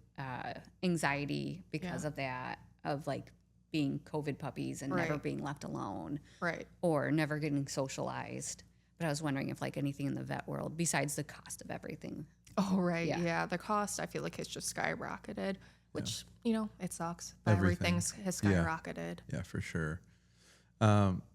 anxiety because of that, of like being COVID puppies and never being left alone, right. or never getting socialized. But I was wondering if like anything in the vet world besides the cost of everything. Oh, right. Yeah. Yeah. The cost, I feel like it's just skyrocketed, which, you know, it sucks. But Everything. everything has skyrocketed. Yeah, for sure.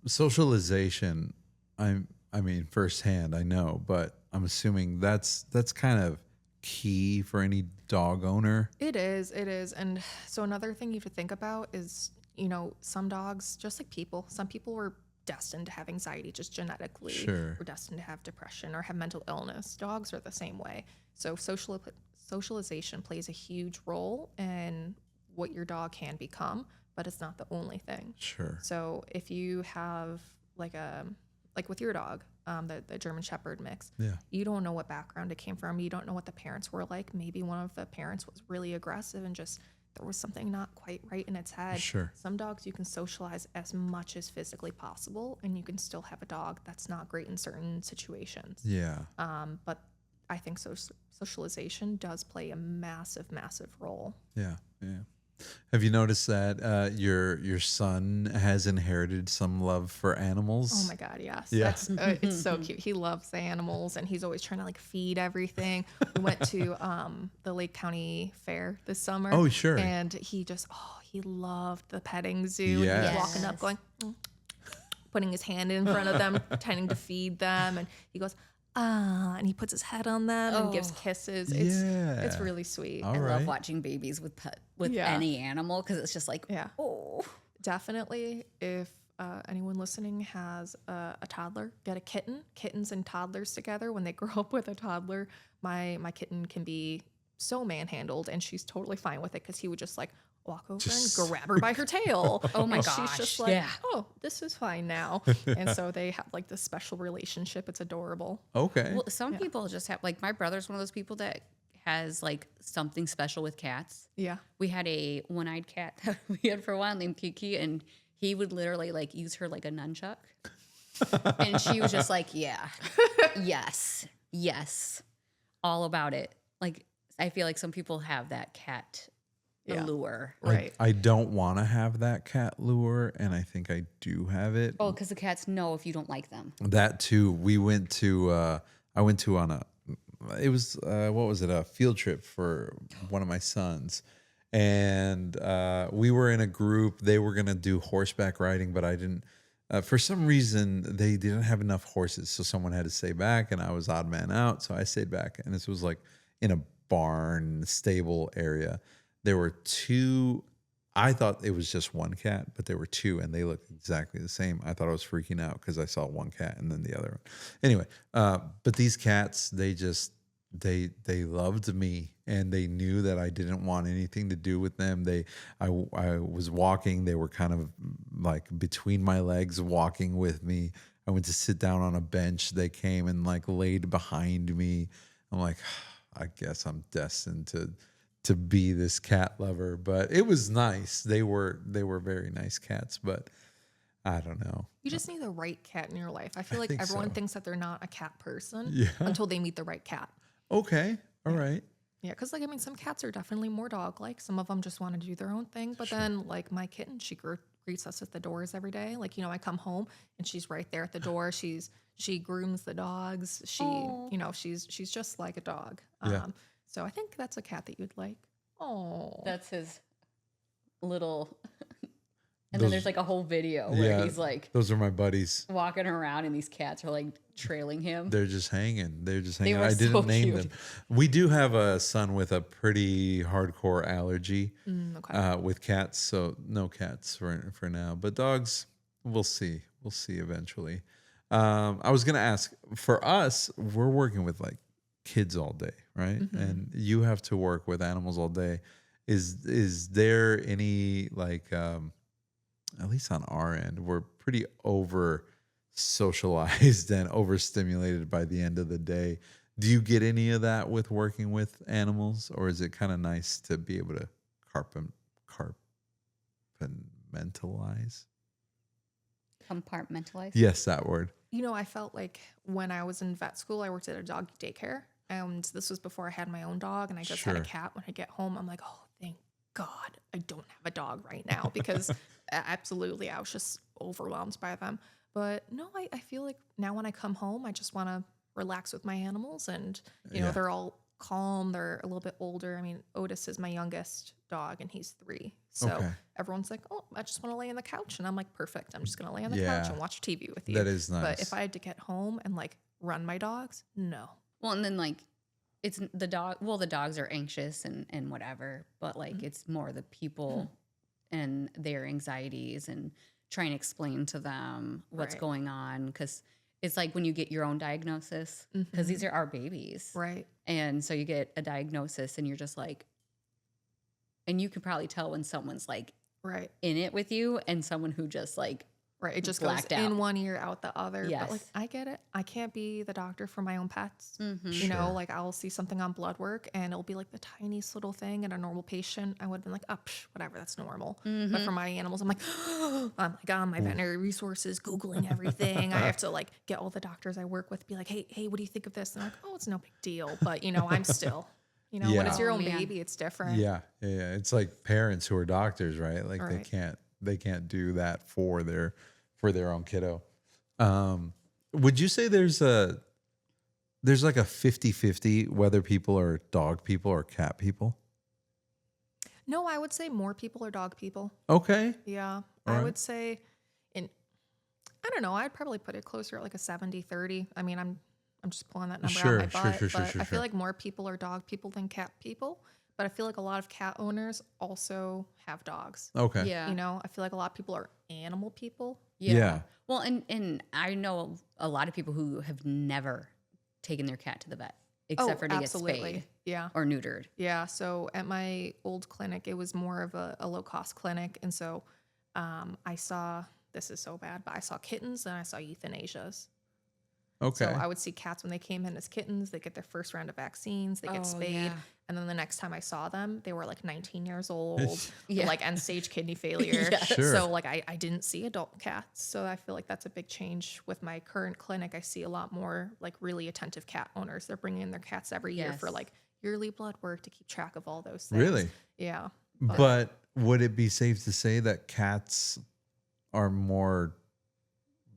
Socialization, I mean, firsthand, I know, but I'm assuming that's kind of key for any dog owner. It is. And so another thing you have to think about is, you know, some dogs, just like people, some people were destined to have anxiety just genetically. Sure. We're destined to have depression or have mental illness. Dogs are the same way. So socialization plays a huge role in what your dog can become, but it's not the only thing. Sure. So if you have like with your dog, the German Shepherd mix, Yeah. you don't know what background it came from. You don't know what the parents were like. Maybe one of the parents was really aggressive and just there was something not quite right in its head. Sure. Some dogs you can socialize as much as physically possible, and you can still have a dog that's not great in certain situations. Yeah. But I think socialization does play a massive, massive role. Yeah. Yeah. Have you noticed that your son has inherited some love for animals? Oh my God, yes. Yeah. That's, it's so cute. He loves the animals and he's always trying to like feed everything. We went to the Lake County Fair this summer. Oh, sure. And he loved the petting zoo. Yes. And he was Yes. walking up going, putting his hand in front of them, trying to feed them. And he goes, and he puts his head on them and gives kisses. It's really sweet. All I right. love watching babies with any animal because it's just like, Yeah. oh. Definitely, if anyone listening has a toddler, get a kitten. Kittens and toddlers together, when they grow up with a toddler, my kitten can be so manhandled, and she's totally fine with it because he would just like walk over and grab her by her tail. Oh my And gosh, she's just like, yeah. oh, this is fine now. And so they have like this special relationship. It's adorable. Okay. Well, some people just have, like, my brother's one of those people that has like something special with cats. Yeah. We had a one-eyed cat that we had for a while named Kiki, and he would literally like use her like a nunchuck. And she was just like, yeah, yes, all about it. Like, I feel like some people have that cat allure. Right. I don't want to have that cat lure, and I think I do have it. Oh, because the cats know if you don't like them. That too. We went to. I went to on a. It was what was it? A field trip for one of my sons, and we were in a group. They were gonna do horseback riding, but I didn't. For some reason, they didn't have enough horses, so someone had to stay back, and I was odd man out, so I stayed back. And this was like in a barn stable area. There were two I thought it was just one cat, but there were two and they looked exactly the same. I thought I was freaking out because I saw one cat and then the other one. Anyway, but these cats, they loved me and they knew that I didn't want anything to do with them. I was walking. They were kind of like between my legs walking with me. I went to sit down on a bench. They came and like laid behind me. I'm like, I guess I'm destined to be this cat lover, but it was nice. They were very nice cats, but I don't know. You just need the right cat in your life. I feel like think everyone so. thinks that they're not a cat person Yeah. until they meet the right cat. Okay. All right. Yeah, because like I mean, some cats are definitely more dog-like. Some of them just want to do their own thing. But then, like my kitten, she greets us at the doors every day. Like I come home and she's right there at the door. She grooms the dogs. She's just like a dog. Yeah. So I think that's a cat that you'd like. Oh, That's his little. And then there's like a whole video where he's like those are my buddies. walking around and these cats are like trailing him. They're just hanging. were I didn't so name cute. them. We do have a son with a pretty hardcore allergy okay. with cats, so no cats for now. But dogs, we'll see. We'll see eventually. I was gonna ask, for us, we're working with like kids all day, right? And you have to work with animals all day. Is there any like at least on our end, we're pretty over socialized and overstimulated by the end of the day. Do you get any of that with working with animals, or is it kind of nice to be able to compartmentalize? Compartmentalize. Yes, that word. I felt like when I was in vet school, I worked at a dog daycare. And this was before I had my own dog. And I just had a Sure. cat. When I get home, I'm like, oh, thank God I don't have a dog right now. Because absolutely, I was just overwhelmed by them. But no, I feel like now when I come home, I just want to relax with my animals. And, Yeah. they're all calm. They're a little bit older. I mean, Otis is my youngest dog and he's 3. So Okay. everyone's like, oh, I just want to lay on the couch. And I'm like, perfect. I'm just going to lay on the Yeah. couch and watch TV with you. That is nice. But if I had to get home and like run my dogs, no. Well, and then like it's the dog. Well, the dogs are anxious and whatever, but like it's more the people and their anxieties and trying to explain to them what's Right. going on, because it's like when you get your own diagnosis, because these are our babies, Right. and so you get a diagnosis and you're just like, and you can probably tell when someone's like Right. in it with you and someone who just like Right. It just blacked goes out. in one ear, out the other. But like, Yes. I get it. I can't be the doctor for my own pets. Sure. Like I'll see something on blood work and it'll be like the tiniest little thing. And a normal patient, I would have been like, oh, whatever, that's normal. But for my animals, I'm like, I'm like on my veterinary resources, Googling everything. I have to like get all the doctors I work with, be like, hey, what do you think of this? And they're like, oh, it's no big deal. But I'm still, when Yeah. it's your Oh, own man. baby, it's different. Yeah. It's like parents who are doctors, right? Like Right. they can't do that for their own kiddo. Would you say there's like a 50-50 whether people are dog people or cat people? No, I would say more people are dog people. Okay. Yeah. All I right. would say I don't know, I'd probably put it closer at like a 70-30. I mean, I'm just pulling that number out of my butt. But I Sure. feel like more people are dog people than cat people. But I feel like a lot of cat owners also have dogs. Okay. yeah. I feel like a lot of people are animal people. Yeah. Well, and I know a lot of people who have never taken their cat to the vet except for to get spayed Yeah. or neutered. Yeah. So at my old clinic, it was more of a low cost clinic. And so I saw, this is so bad, but I saw kittens and I saw euthanasias. Okay. So I would see cats when they came in as kittens, they get their first round of vaccines, they get Oh, spayed. yeah. And then the next time I saw them, they were like 19 years old, with, Yeah. like end stage kidney failure. Yes. Sure. So like I didn't see adult cats. So I feel like that's a big change with my current clinic. I see a lot more like really attentive cat owners. They're bringing in their cats every year for Yes. like yearly blood work to keep track of all those things. Really? Yeah. But would it be safe to say that cats are more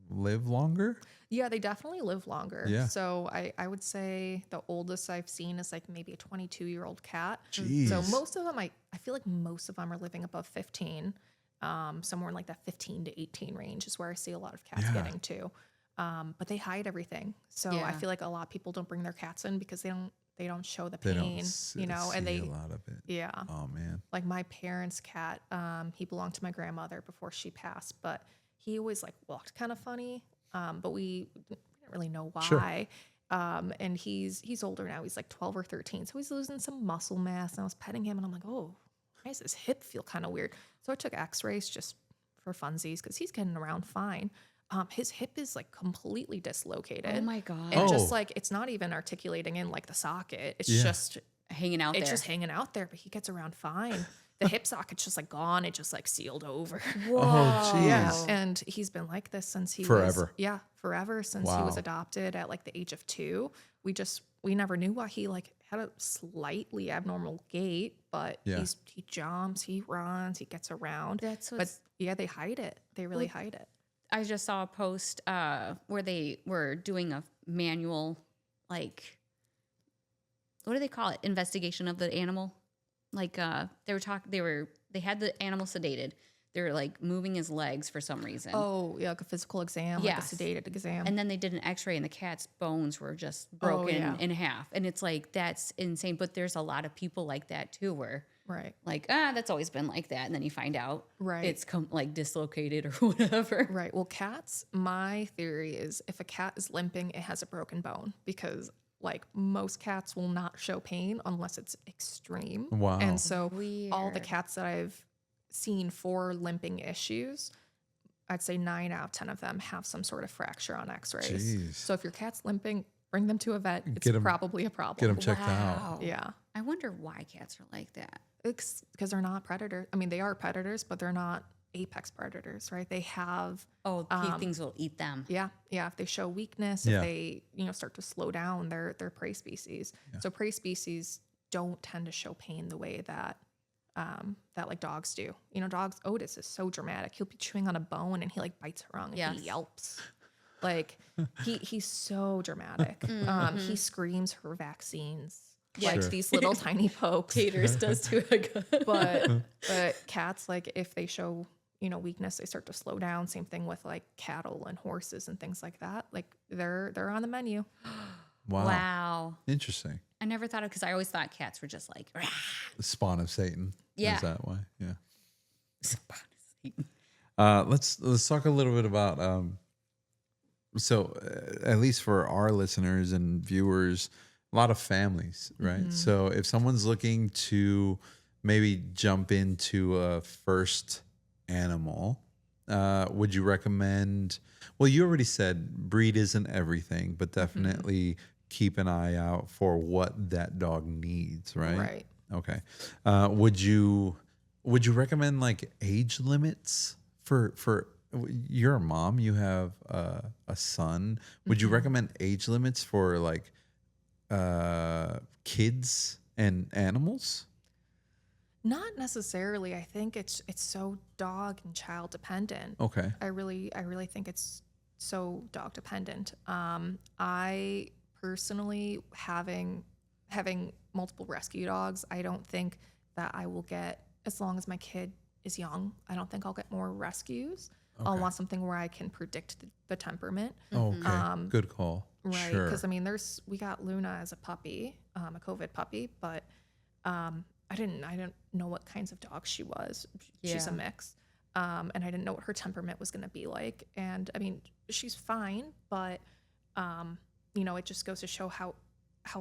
live longer? Yeah, they definitely live longer. Yeah. So I would say the oldest I've seen is like maybe a 22-year-old cat. Jeez. So most of them, I feel like most of them are living above 15. Somewhere in like that 15 to 18 range is where I see a lot of cats Yeah. getting to. But they hide everything. So I Yeah. feel like a lot of people don't bring their cats in because they don't show the They don't pain, see, you know, and see they, a lot of it. yeah. Oh man. Like my parents' cat, he belonged to my grandmother before she passed, but he always like walked kind of funny. But we didn't really know why. Sure. And he's older now. He's like 12 or 13. So he's losing some muscle mass. And I was petting him and I'm like, oh, why does his hip feel kind of weird? So I took x-rays just for funsies because he's getting around fine. His hip is like completely dislocated. Oh my God. And just Oh. like, it's not even articulating in like the socket. It's Yeah. just, Hanging out it's there. just hanging out there, but he gets around fine. The hip socket's just like gone. It just like sealed over. Oh, geez. Yeah. And he's been like this since he Forever. was forever since he was Wow. adopted at like the age of 2. We never knew why he like had a slightly abnormal gait, but Yeah. he jumps, he runs, he gets around. That's But what's, yeah, they hide it. They really hide it. I just saw a post where they were doing a manual, like, what do they call it? Investigation of the animal. Like they had the animal sedated. They were like moving his legs for some reason. Oh, yeah, like a physical exam, Yes. like a sedated exam. And then they did an x-ray and the cat's bones were just broken yeah. in half. And it's like, that's insane. But there's a lot of people like that too, where right. like, that's always been like that. And then you find out Right. it's like dislocated or whatever. Right. Well, cats, my theory is if a cat is limping, it has a broken bone because like most cats will not show pain unless it's extreme. Wow. And so all the Weird. cats that I've seen for limping issues, I'd say 9 out of 10 of them have some sort of fracture on x-rays. Jeez. So if your cat's limping, bring them to a vet. It's Get 'em- probably a problem. Get them checked out. Wow. Yeah. I wonder why cats are like that. It's because they're not predators. I mean, they are predators, but they're not apex predators, right? They have Oh, things will eat them. yeah. If they show weakness, Yeah. if they, start to slow down, they're prey species. So prey species don't tend to show pain the way that that like dogs do. Dogs, Otis is so dramatic. He'll be chewing on a bone and he like bites her wrong and Yes. he yelps. Like he's so dramatic. He screams for vaccines. Like Sure. these little tiny pokes. Taters does too. But cats, like if they show weakness, they start to slow down. Same thing with like cattle and horses and things like that. Like they're on the menu. Wow. Wow. Interesting. I never thought of, because I always thought cats were just like, "Rah." The spawn of Satan. Yeah. Is that why? Yeah. Let's talk a little bit about at least for our listeners and viewers, a lot of families, right? So if someone's looking to maybe jump into a first animal, would you recommend? Well, you already said breed isn't everything, but definitely keep an eye out for what that dog needs, right? Right. Okay. Would you recommend like age limits for you're a mom, you have a son. Would you recommend age limits for like kids and animals? Not necessarily. I think it's so dog and child dependent. Okay. I really think it's so dog dependent. I personally having multiple rescue dogs, I don't think that I will get, as long as my kid is young, I don't think I'll get more rescues. I'll Okay. want something where I can predict the temperament. Okay. Good call. Right. Sure. Because we got Luna as a puppy, a COVID puppy, but I didn't know what kinds of dogs she was. She's a Yeah. mix. And I didn't know what her temperament was going to be like. And I mean, she's fine, but it just goes to show how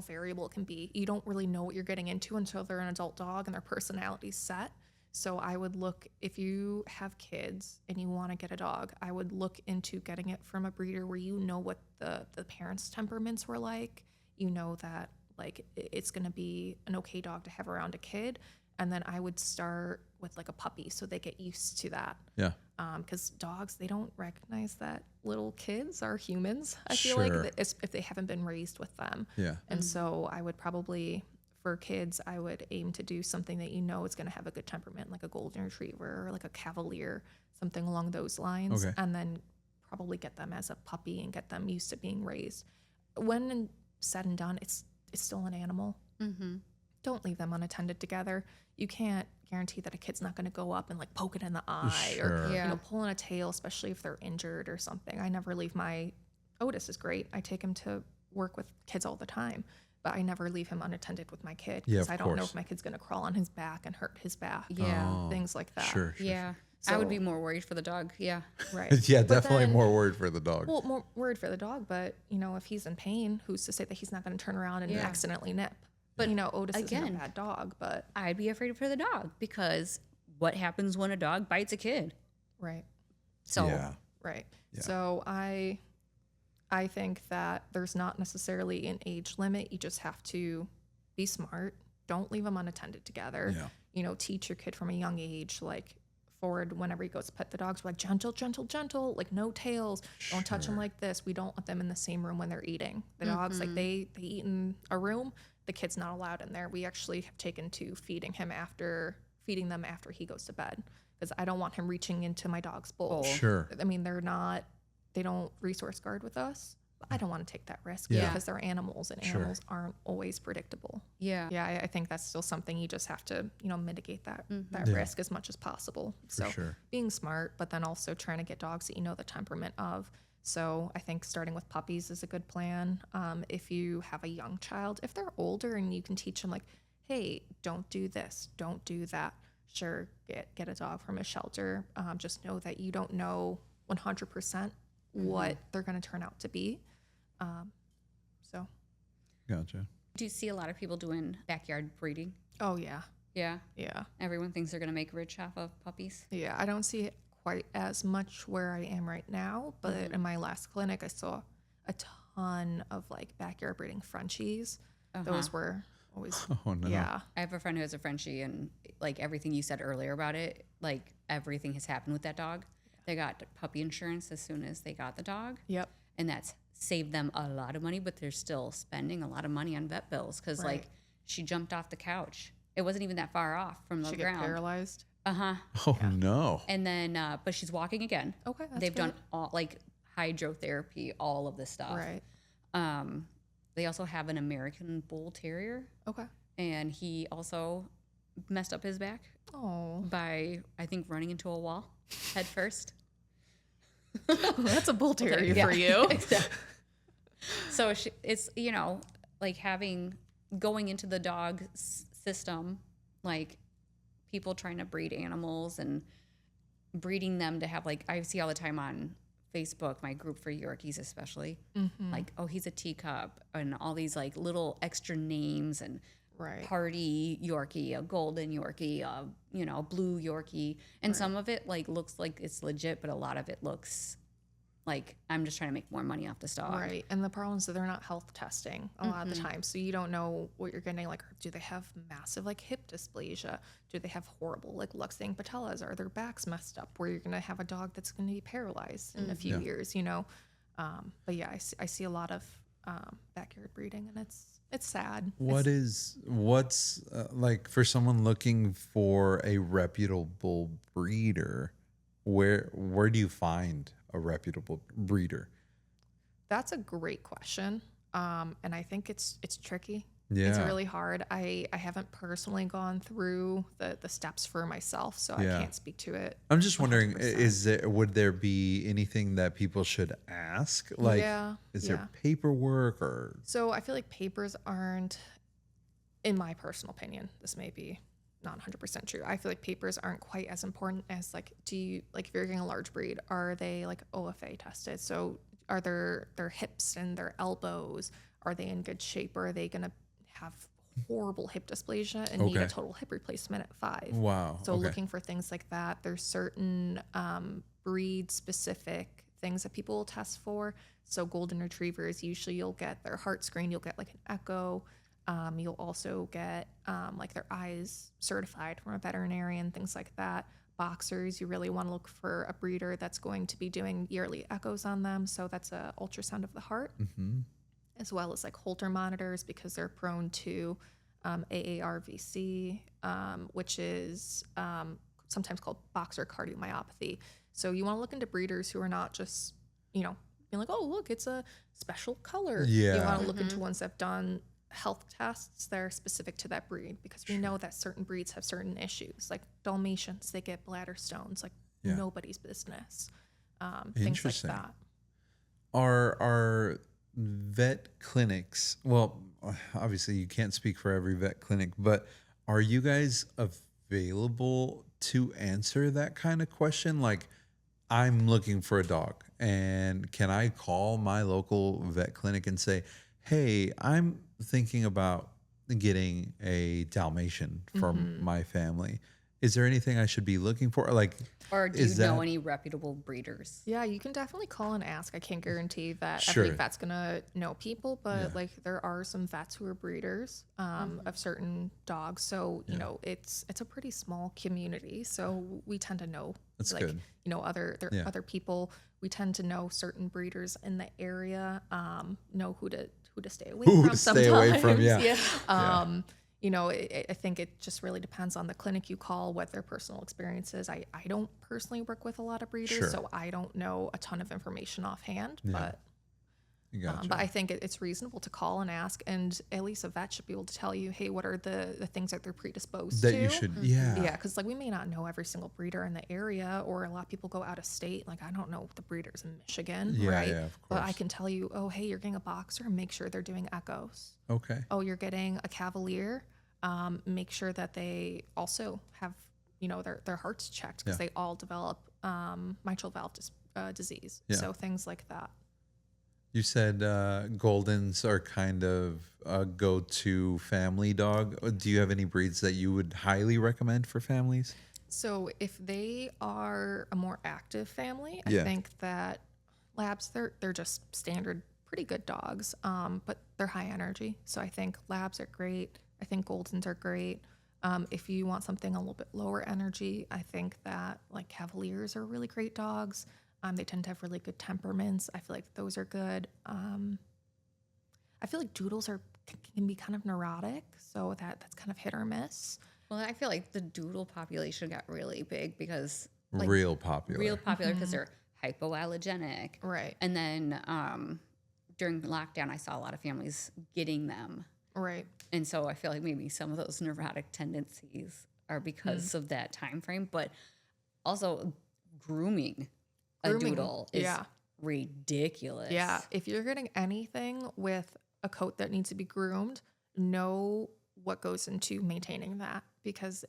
variable it can be. You don't really know what you're getting into until they're an adult dog and their personality's set. So I would look, if you have kids and you want to get a dog, I would look into getting it from a breeder where you know what the parents' temperaments were like. You know that like it's going to be an okay dog to have around a kid. And then I would start with like a puppy so they get used to that. Yeah. Because dogs, they don't recognize that little kids are humans. I feel like Sure. if they haven't been raised with them. Yeah. And so I would probably, for kids, I would aim to do something that is going to have a good temperament, like a golden retriever or like a cavalier, something along those lines. Okay. And then probably get them as a puppy and get them used to being raised. When said and done, it's still an animal. Mm-hmm. Don't leave them unattended together. You can't guarantee that a kid's not going to go up and like poke it in the eye Sure. or Yeah. pull in a tail, especially if they're injured or something. I never leave Otis is great. I take him to work with kids all the time, but I never leave him unattended with my kid Yeah, because of I don't know course. if my kid's going to crawl on his back and hurt his back. Yeah. Oh, Things like that. Sure. Yeah. So- I would be more worried for the dog. Yeah. Right. Yeah, But definitely then- more worried for the dog. Well, more worried for the dog, but if he's in pain, who's to say that he's not going to turn around and Yeah. accidentally nip? But But Otis isn't again- a bad dog, but I'd be afraid for the dog because what happens when a dog bites a kid? right. So yeah. Right. Yeah. So I think that there's not necessarily an age limit. You just have to be smart. Don't leave them unattended together. Yeah. Teach your kid from a young age, like forward whenever he goes to pet the dogs, like gentle, gentle, gentle, like no tails. Don't touch them Sure. like this. We don't want them in the same room when they're eating. The dogs, like they eat in a room. The kid's not allowed in there. We actually have taken to feeding them after he goes to bed because I don't want him reaching into my dog's bowl. Sure. I mean, they don't resource guard with us. But I don't want to take that risk Yeah. because they're animals and Sure. animals aren't always predictable. yeah. Yeah, I think that's still something you just have to, mitigate that Yeah. risk as much as possible. So sure. being smart, but then also trying to get dogs that you know the temperament of. So I think starting with puppies is a good plan. If you have a young child, if they're older and you can teach them like, hey, don't do this, don't do that. Sure, get a dog from a shelter. Just know that you don't know 100% what they're going to turn out to be. So, Gotcha. Do you see a lot of people doing backyard breeding? oh yeah, Yeah. yeah. Everyone thinks they're going to make rich off of puppies. Yeah, I don't see it quite as much where I am right now, but in my last clinic, I saw a ton of like backyard breeding Frenchies. Those were always, Oh no. yeah, I have a friend who has a Frenchie, and like everything you said earlier about it, like everything has happened with that dog. They got puppy insurance as soon as they got the dog, yep, and that's saved them a lot of money, but they're still spending a lot of money on vet bills because Right. like she jumped off the couch. It wasn't even that far off from the she get ground. paralyzed. Oh no. And then, but she's walking again. Okay, that's They've done good. all like hydrotherapy, all of this stuff. Right. They also have an American Bull Terrier, Okay. and he also messed up his back Oh, by I think running into a wall head first. that's a bull terrier Yeah. for you. Exactly. So it's like going into the dog system, like people trying to breed animals and breeding them to have like I see all the time on Facebook, my group for Yorkies especially, like, oh, he's a teacup and all these like little extra names and Right. party Yorkie, a golden Yorkie, a blue Yorkie. And some of it like looks like it's legit, but a lot of it looks like I'm just trying to make more money off this dog. Right. And the problem is that they're not health testing a lot of the time. So you don't know what you're getting. Like, do they have massive like hip dysplasia? Do they have horrible like luxing patellas? Are their backs messed up where you're going to have a dog that's going to be paralyzed in a few years, But yeah, I see a lot of backyard breeding and it's sad. What's like for someone looking for a reputable breeder, where do you find a reputable breeder? That's a great question. And I think it's tricky. Yeah. It's really hard. I haven't personally gone through the steps for myself, so Yeah. I can't speak to it. I'm just wondering, 100%. would there be anything that people should ask? Like, is yeah. there paperwork or? So I feel like papers aren't, in my personal opinion, this may be not 100% true. I feel like papers aren't quite as important as like, if you're getting a large breed, are they like OFA tested? So are their hips and their elbows, are they in good shape, or are they going to have horrible hip dysplasia and need a Okay. total hip replacement at 5? Wow. So okay. looking for things like that. There's certain breed specific things that people will test for. So golden retrievers, usually you'll get their heart screen, you'll get like an echo. You'll also get like their eyes certified from a veterinarian, things like that. Boxers, you really want to look for a breeder that's going to be doing yearly echoes on them. So that's a ultrasound of the heart, as well as like Holter monitors, because they're prone to AARVC, which is sometimes called boxer cardiomyopathy. So you want to look into breeders who are not just, being like, oh, look, it's a special color. Yeah. You want to look into ones that have done health tests that are specific to that breed, because we know that certain breeds have certain issues. Like Dalmatians, they get bladder stones, like Yeah. nobody's business. Things like Interesting. that. Are vet clinics, well, obviously you can't speak for every vet clinic, but are you guys available to answer that kind of question? Like, I'm looking for a dog, and can I call my local vet clinic and say, hey, I'm thinking about getting a Dalmatian for my family. Is there anything I should be looking for? Like, Or do you is know that any reputable breeders? Yeah, you can definitely call and ask. I can't guarantee that Sure. every vet's gonna know people, but Yeah. like there are some vets who are breeders of certain dogs. So you know, it's a pretty small community. So we tend to know That's like good. you know other people. We tend to know certain breeders in the area. Know who to stay away Who from. to stay away from, sometimes. yeah. You know, I think it just really depends on the clinic you call, what their personal experience is. I don't personally work with a lot of breeders, Sure. so I don't know a ton of information offhand. Yeah. Gotcha. But I think it's reasonable to call and ask, and at least a vet should be able to tell you, hey, what are the things that they're predisposed that to? you should, yeah. Yeah, because like we may not know every single breeder in the area, or a lot of people go out of state. Like I don't know the breeders in Michigan, Yeah, right? yeah, of But I course. can tell you, oh, hey, you're getting a boxer, make sure they're doing echoes. Okay. Oh, you're getting a cavalier, make sure that they also have, you know, their hearts checked because Yeah. they all develop mitral valve disease. Yeah. So things like that. You said Goldens are kind of a go-to family dog. Do you have any breeds that you would highly recommend for families? So if they are a more active family, Yeah. I think that labs, they're just standard, pretty good dogs, but they're high energy. So I think labs are great. I think Goldens are great. If you want something a little bit lower energy, I think that like Cavaliers are really great dogs. They tend to have really good temperaments. I feel like those are good. I feel like Doodles can be kind of neurotic, so that's kind of hit or miss. Well, I feel like the doodle population got really big because like Real popular. real popular because they're hypoallergenic. Right. And then during lockdown, I saw a lot of families getting them. Right. And so I feel like maybe some of those neurotic tendencies are because of that time frame, but also grooming a doodle is ridiculous. Yeah, if you're getting anything with a coat that needs to be groomed, know what goes into maintaining that because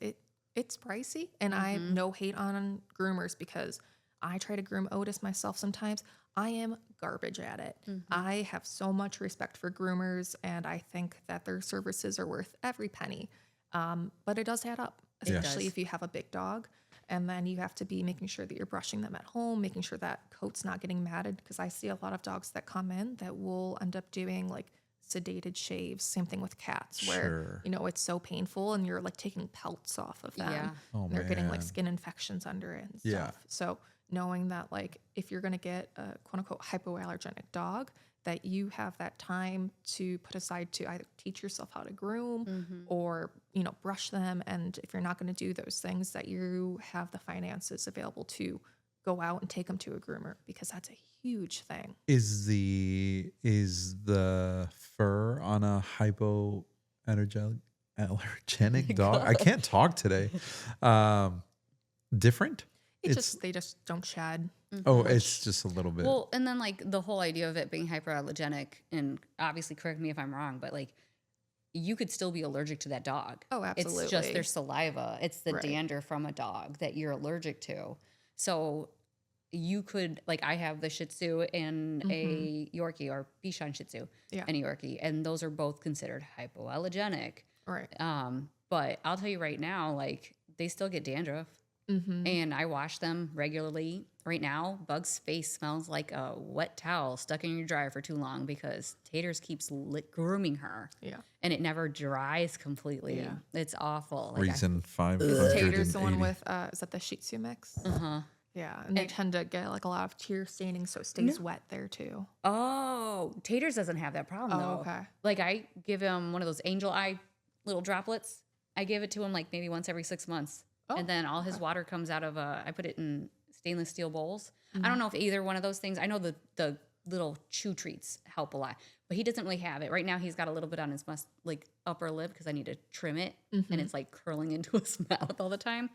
it's pricey. And I have no hate on groomers because I try to groom Otis myself sometimes. I am garbage at it. I have so much respect for groomers, and I think that their services are worth every penny. But it does add up, especially does. if you have a big dog. And then you have to be making sure that you're brushing them at home, making sure that coat's not getting matted. Because I see a lot of dogs that come in that will end up doing like sedated shaves. Same thing with cats, where Sure. you know it's so painful, and you're like taking pelts off of them. Yeah. Oh, and they're getting like man. skin infections under it and stuff. Yeah. So knowing that like if you're gonna get a quote unquote hypoallergenic dog, that you have that time to put aside to either teach yourself how to groom or, you know, brush them. And if you're not going to do those things, that you have the finances available to go out and take them to a groomer because that's a huge thing. Is the fur on a hypoallergenic dog? I can't talk today. Different? They just don't shed. Oh, it's just a little bit. Well, and then like the whole idea of it being hyperallergenic, and obviously correct me if I'm wrong, but like you could still be allergic to that dog. Oh, It's just absolutely. their saliva. It's the Right. dander from a dog that you're allergic to. So you could, like, I have the Shih Tzu and a Yorkie, or Bichon Shih Tzu Yeah. and a Yorkie, and those are both considered hypoallergenic. Right. But I'll tell you right now, like they still get dandruff. And I wash them regularly. Right now, Bug's face smells like a wet towel stuck in your dryer for too long because Taters keeps grooming her. Yeah. And it never dries completely. Yeah. It's awful. Like, Reason Is 580. Tater's the one with, is that the Shih Tzu mix? uh-huh. Yeah. And they tend to get like a lot of tear staining, so it stays wet there too. Oh, Taters doesn't have that problem though. okay. Like I give him one of those angel eye little droplets. I give it to him like maybe once every 6 months. And then all his water comes out of I put it in stainless steel bowls. I don't know if either one of those things, I know the little chew treats help a lot, but he doesn't really have it. Right now he's got a little bit on his like upper lip because I need to trim it and it's like curling into his mouth all the time.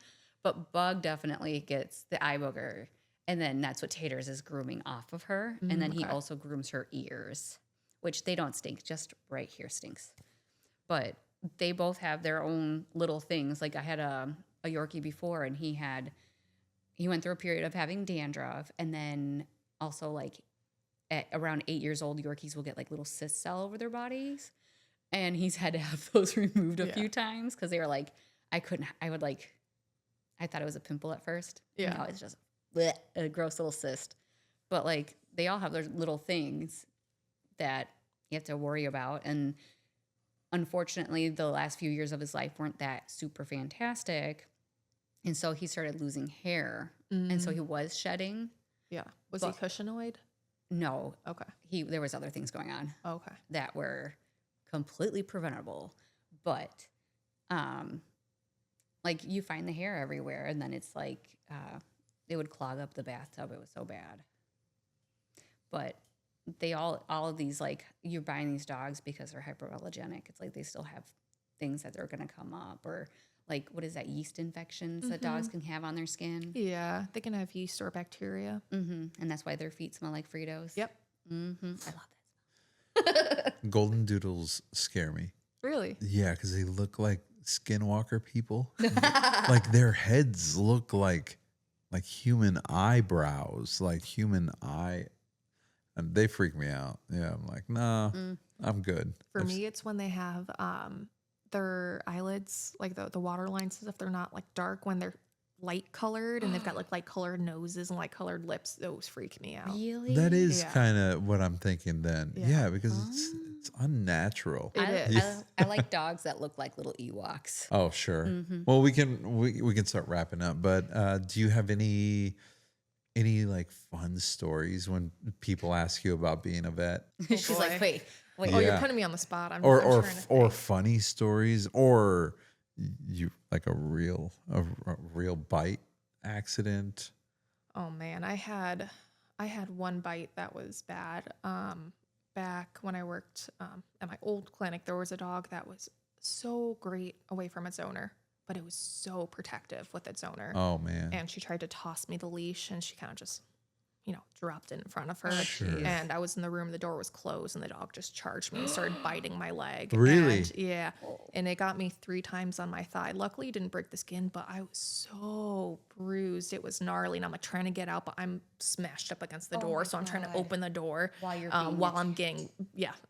But Bug definitely gets the eye booger. And then that's what Taters is grooming off of her. And then he also grooms her ears. which they don't stink, just right here stinks. But they both have their own little things. Like I had a Yorkie before, and he went through a period of having dandruff, and then also like at around 8 years old, Yorkies will get like little cysts all over their bodies, and he's had to have those removed a few times because they were like, I thought it was a pimple at first. Yeah. No, it's just bleh, a gross little cyst. But like they all have their little things that you have to worry about. And unfortunately, the last few years of his life weren't that super fantastic. And so he started losing hair. And so he was shedding. Yeah. Was he cushionied? No. Okay. There was other things going on Okay. that were completely preventable. But like you find the hair everywhere, and then it's like it would clog up the bathtub. It was so bad. But they all of these, like, you're buying these dogs because they're hyperallergenic. It's like they still have things that they're going to come up, or like, what is that, yeast infections that dogs can have on their skin? Yeah, they can have yeast or bacteria. And that's why their feet smell like Fritos. Yep. I love that. Golden doodles scare me. Really? Yeah, because they look like skinwalker people. Like their heads look like human eyebrows, like human eye. And they freak me out. Yeah, I'm like, nah, I'm good. For me, it's when they have their eyelids, like the water lines and stuff, they're not like dark, when they're light colored and they've got like light colored noses and light colored lips. Those freak me out. Really? That is Yeah. kind of what I'm thinking then. Yeah. Yeah, because it's unnatural. It is. I like dogs that look like little Ewoks. Oh, sure. Well, we can start wrapping up, but do you have any like fun stories when people ask you about being a vet? She's boy. like, wait. Oh, Yeah. you're putting me on the spot. I'm Or trying to think. funny stories, or you like a real bite accident? Oh man, I had one bite that was bad. Back when I worked at my old clinic, there was a dog that was so great away from its owner, but it was so protective with its owner. Oh man. And she tried to toss me the leash, and she kind of just, dropped it in front of her. Sure. And I was in the room, the door was closed, and the dog just charged me and started biting my leg. Really? And, yeah. And it got me 3 times on my thigh. Luckily, it didn't break the skin, but I was so bruised. It was gnarly. And I'm like trying to get out, but I'm smashed up against the door. my So I'm trying to God. open the door While you're while I'm getting,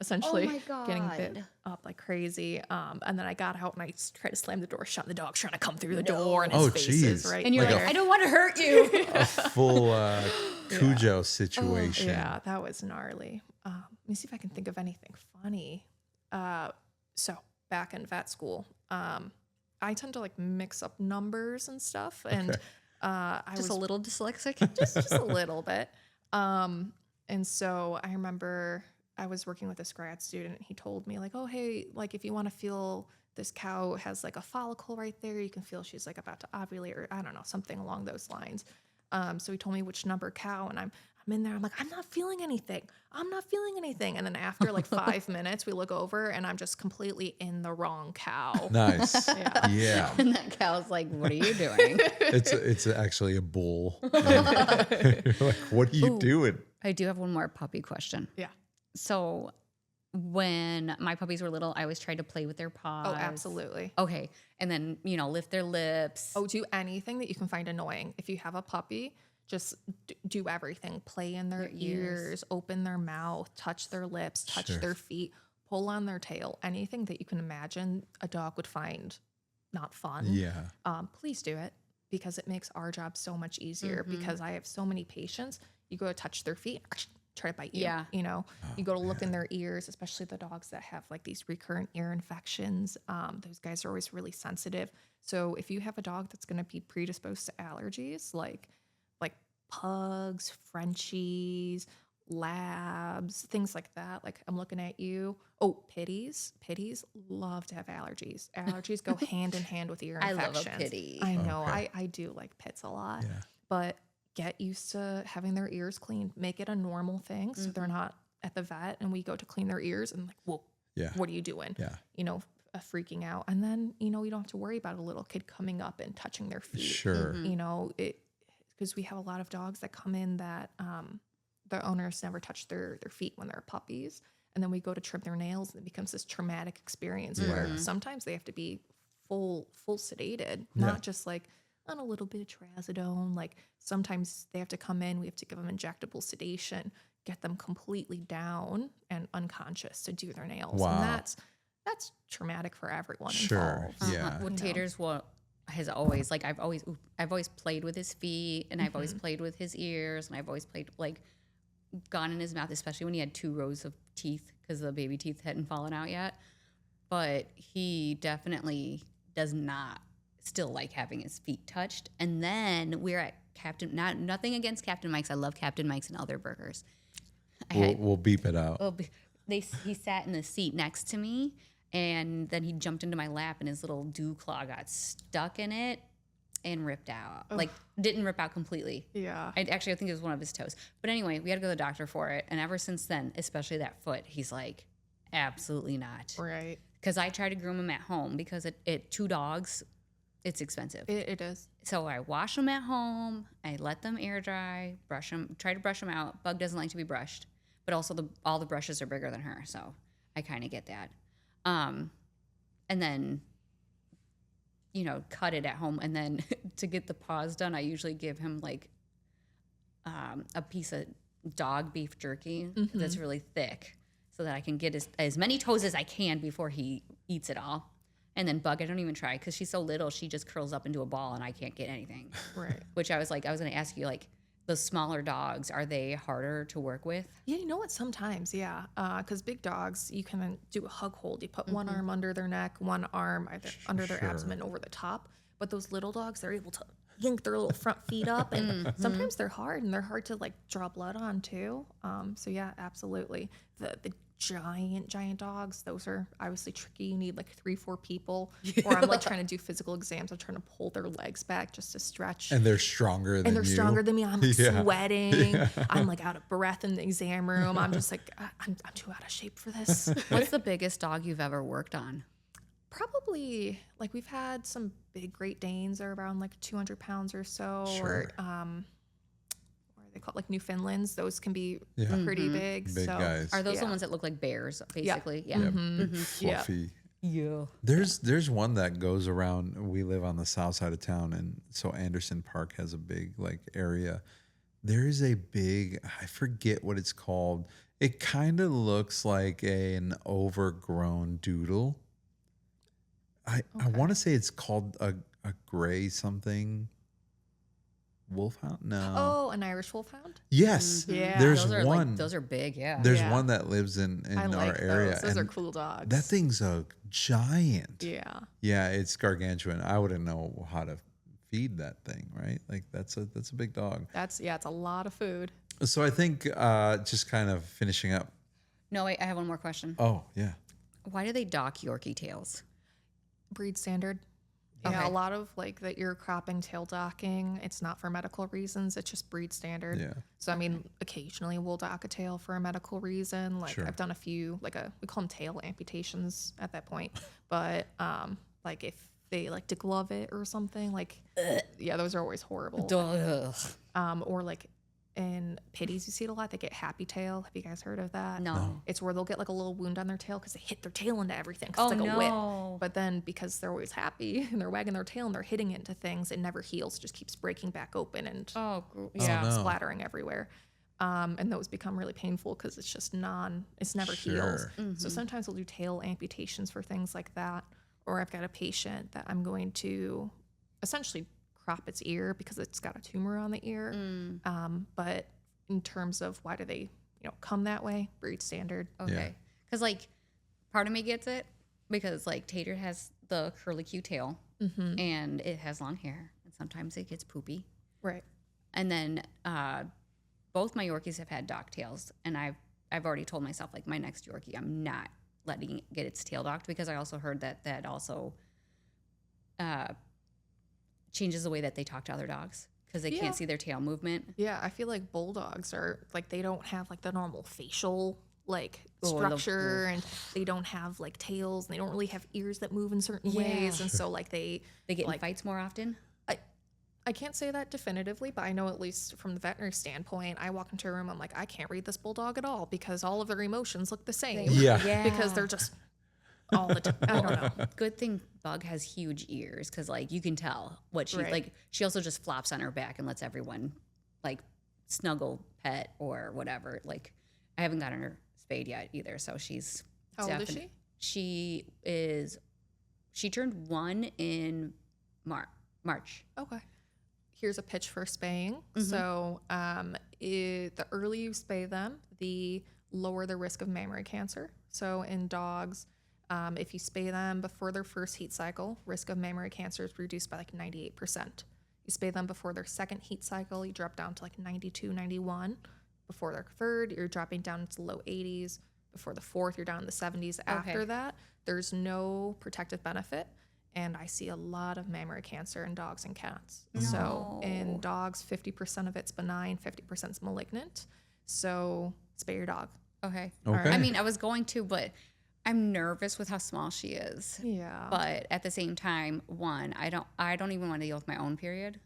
essentially my getting bit God. up like crazy. And then I got out and I tried to slam the door shut, and the dog's trying to come through the door, and his Oh, face is geez. right And you're there. like, I don't want to hurt you. A full Cujo situation. Yeah, that was gnarly. Let me see if I can think of anything funny. So back in vet school, I tend to like mix up numbers and stuff, and I Just was a little dyslexic. just a little bit. And so I remember I was working with this grad student. He told me like, oh, hey, like if you want to feel this cow has like a follicle right there, you can feel she's like about to ovulate, or I don't know, something along those lines. So he told me which number cow, and I'm in there. I'm like, I'm not feeling anything. And then after like 5 minutes, we look over, and I'm just completely in the wrong cow. Nice. Yeah. Yeah. And that cow's like, what are you doing? It's actually a bull. You're like, what are you doing? I do have one more puppy question. Yeah. So when my puppies were little, I always tried to play with their paws. Oh, absolutely. Okay. And then, lift their lips. Oh, do anything that you can find annoying. If you have a puppy, just do everything. Play in their ears, open their mouth, touch their lips, touch Sure. their feet, pull on their tail. Anything that you can imagine a dog would find not fun. Yeah. Please do it, because it makes our job so much easier, because I have so many patients. You go to touch their feet, try to bite you. Yeah. You go to look in their ears, especially the dogs that have like these recurrent ear infections. Those guys are always really sensitive. So if you have a dog that's going to be predisposed to allergies, like pugs, Frenchies, labs, things like that. Like I'm looking at you. Oh, pitties. Pitties love to have allergies. Allergies go hand in hand with ear I love infections. a pitty. I know. Okay. I do like pits a lot. Yeah. But get used to having their ears cleaned. Make it a normal thing, so they're not at the vet and we go to clean their ears and like, whoa, Yeah. what are you doing? Yeah. Freaking out. And then, you don't have to worry about a little kid coming up and touching their feet. Sure. Because we have a lot of dogs that come in that the owners never touch their feet when they're puppies. and then we go to trim their nails, and it becomes this traumatic experience where sometimes they have to be full sedated, not just like on a little bit of trazodone. Like sometimes they have to come in, we have to give them injectable sedation, get them completely down and unconscious to do their nails. Wow. And that's traumatic for everyone Sure. involved. Yeah. Well, Tater's has always like I've always played with his feet, and I've always played with his ears, and I've always played like gone in his mouth, especially when he had 2 rows of teeth because the baby teeth hadn't fallen out yet. But he definitely does not still like having his feet touched. And then we're at nothing against Captain Mike's. I love Captain Mike's and other burgers. We'll beep it out. He sat in the seat next to me, and then he jumped into my lap, and his little dew claw got stuck in it and ripped out. Like, didn't rip out completely. Yeah. I think it was one of his toes. But anyway, we had to go to the doctor for it. And ever since then, especially that foot, he's like, absolutely not. Right. Because I try to groom him at home because 2 dogs, it's expensive. It is. So I wash them at home. I let them air dry, brush them, try to brush them out. Bug doesn't like to be brushed. But also all the brushes are bigger than her. So I kind of get that. And then, cut it at home. And then to get the paws done, I usually give him like a piece of dog beef jerky that's really thick so that I can get as many toes as I can before he eats it all. And then Bug, I don't even try because she's so little. She just curls up into a ball and I can't get anything. Right. Which I was going to ask you, like, the smaller dogs, are they harder to work with? Yeah, you know what? Sometimes, yeah. Because big dogs, you can do a hug hold. You put one arm under their neck, one arm either under their abdomen over the top. But those little dogs, they're able to yank their little front feet up. And sometimes they're hard, and they're hard to, like, draw blood on, too. So, yeah, absolutely. The giant dogs, those are obviously tricky. You need, like, 3-4 people. Or I'm, like, trying to do physical exams. I'm trying to pull their legs back just to stretch. And they're stronger than you. And they're stronger than me. I'm like, Yeah. sweating. I'm like out of breath in the exam room. I'm just like, I'm too out of shape for this. What's the biggest dog you've ever worked on? Probably, like, we've had some big Great Danes are around like 200 pounds or so. Sure. Or what are they called? Like Newfoundlands. Those can be Yeah. pretty big. Big so, guys. Are those the Yeah. ones that look like bears, basically? Yeah. Fluffy. Yeah. There's one that goes around. We live on the south side of town, and so Anderson Park has a big like area. There is a big, I forget what it's called. It kind of looks like an overgrown doodle. I want to say it's called a gray something. Wolfhound? No. Oh, an Irish Wolfhound? Yes. Yeah. There's Those are one. those are big, yeah. There's Yeah. one that lives in I our like area. those. Those are and cool dogs. That thing's a giant. Yeah. Yeah, it's gargantuan. I wouldn't know how to feed that thing, right? Like that's a big dog. It's a lot of food. So I think just kind of finishing up. No, wait, I have one more question. Oh yeah, Why do they dock Yorkie tails? Breed standard. Yeah, Okay. a lot of like the ear cropping, tail docking, it's not for medical reasons. It's just breed standard. yeah, So I mean, occasionally we'll dock a tail for a medical reason. Like Sure. I've done a few, like we call them tail amputations at that point. But like if they like to glove it or something, like yeah, those are always horrible. Ugh. Or like in pitties, you see it a lot. They get happy tail. Have you guys heard of that? No. It's where they'll get like a little wound on their tail because they hit their tail into everything. 'Cause Oh, it's like a no. whip. But then because they're always happy and they're wagging their tail and they're hitting into things, it never heals. It just keeps breaking back open and Yeah. no. splattering everywhere. And those become really painful because it's just it's never heals. Sure. So sometimes we'll do tail amputations for things like that. Or I've got a patient that I'm going to essentially crop its ear because it's got a tumor on the ear. But in terms of why do they, come that way, breed standard. Okay. Because, like, part of me gets it because, like, Tater has the curly Q tail and it has long hair and sometimes it gets poopy. Right. And then both my Yorkies have had dock tails, and I've already told myself, like, my next Yorkie, I'm not letting it get its tail docked because I also heard that also changes the way that they talk to other dogs because they Yeah. can't see their tail movement. Yeah, I feel like bulldogs are like they don't have like the normal facial like Oh, I love structure and they don't have like tails and they don't really have ears that move in certain Yeah. ways and so like they They get in like fights more often. I can't say that definitively, but I know at least from the veterinary standpoint, I walk into a room, I'm like, I can't read this bulldog at all because all of their emotions look the same. Yeah. Because they're just all the time. I don't know. Good thing Bug has huge ears because, like, you can tell what she Right. like. She also just flops on her back and lets everyone like snuggle, pet, or whatever. Like, I haven't gotten her spayed yet either, so she's How old is she? She turned 1 in March. Okay. Here's a pitch for spaying. So the earlier you spay them, the lower the risk of mammary cancer. So in dogs, if you spay them before their first heat cycle, risk of mammary cancer is reduced by like 98%. You spay them before their second heat cycle, you drop down to like 92, 91. Before their third, you're dropping down into low 80s. Before the fourth, you're down in the 70s. After that, there's no protective benefit. And I see a lot of mammary cancer in dogs and cats. So in dogs, 50% of it's benign, 50% is malignant. So spay your dog. Okay. Okay. I mean, I was going to, but I'm nervous with how small she is. Yeah. But at the same time, I don't even want to deal with my own period.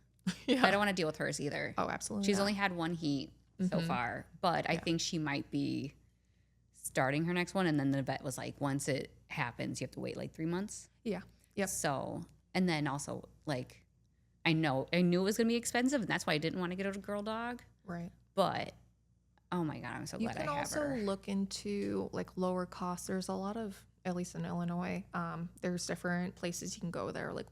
Yeah. I don't want to deal with hers either. Oh, absolutely. She's not. only had 1 heat so far, but I think she might be starting her next one. And then the vet was like, once it happens, you have to wait like 3 months. Yeah. Yep. So, and then also like, I knew it was going to be expensive, and that's why I didn't want to get a girl dog. Right. But oh my God, I'm so You glad can I have also her. look into like lower costs. There's a lot of, at least in Illinois, there's different places you can go there, like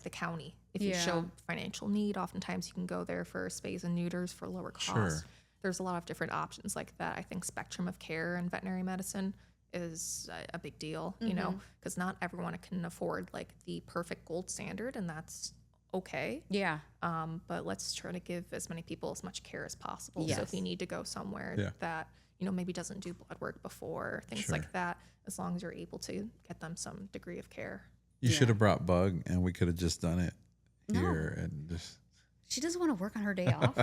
the county. If you show financial need, oftentimes you can go there for spays and neuters for lower cost. Sure. There's a lot of different options like that. I think spectrum of care in veterinary medicine is a big deal, you know, because not everyone can afford like the perfect gold standard, and that's okay. Yeah. But let's try to give as many people as much care as possible. So Yes. if you need to go somewhere Yeah. that, you know, maybe doesn't do blood work before, things like that, as long as you're able to get them some degree of care. You should have brought Bug, and we could have just done it No. here and just. She doesn't want to work on her day off.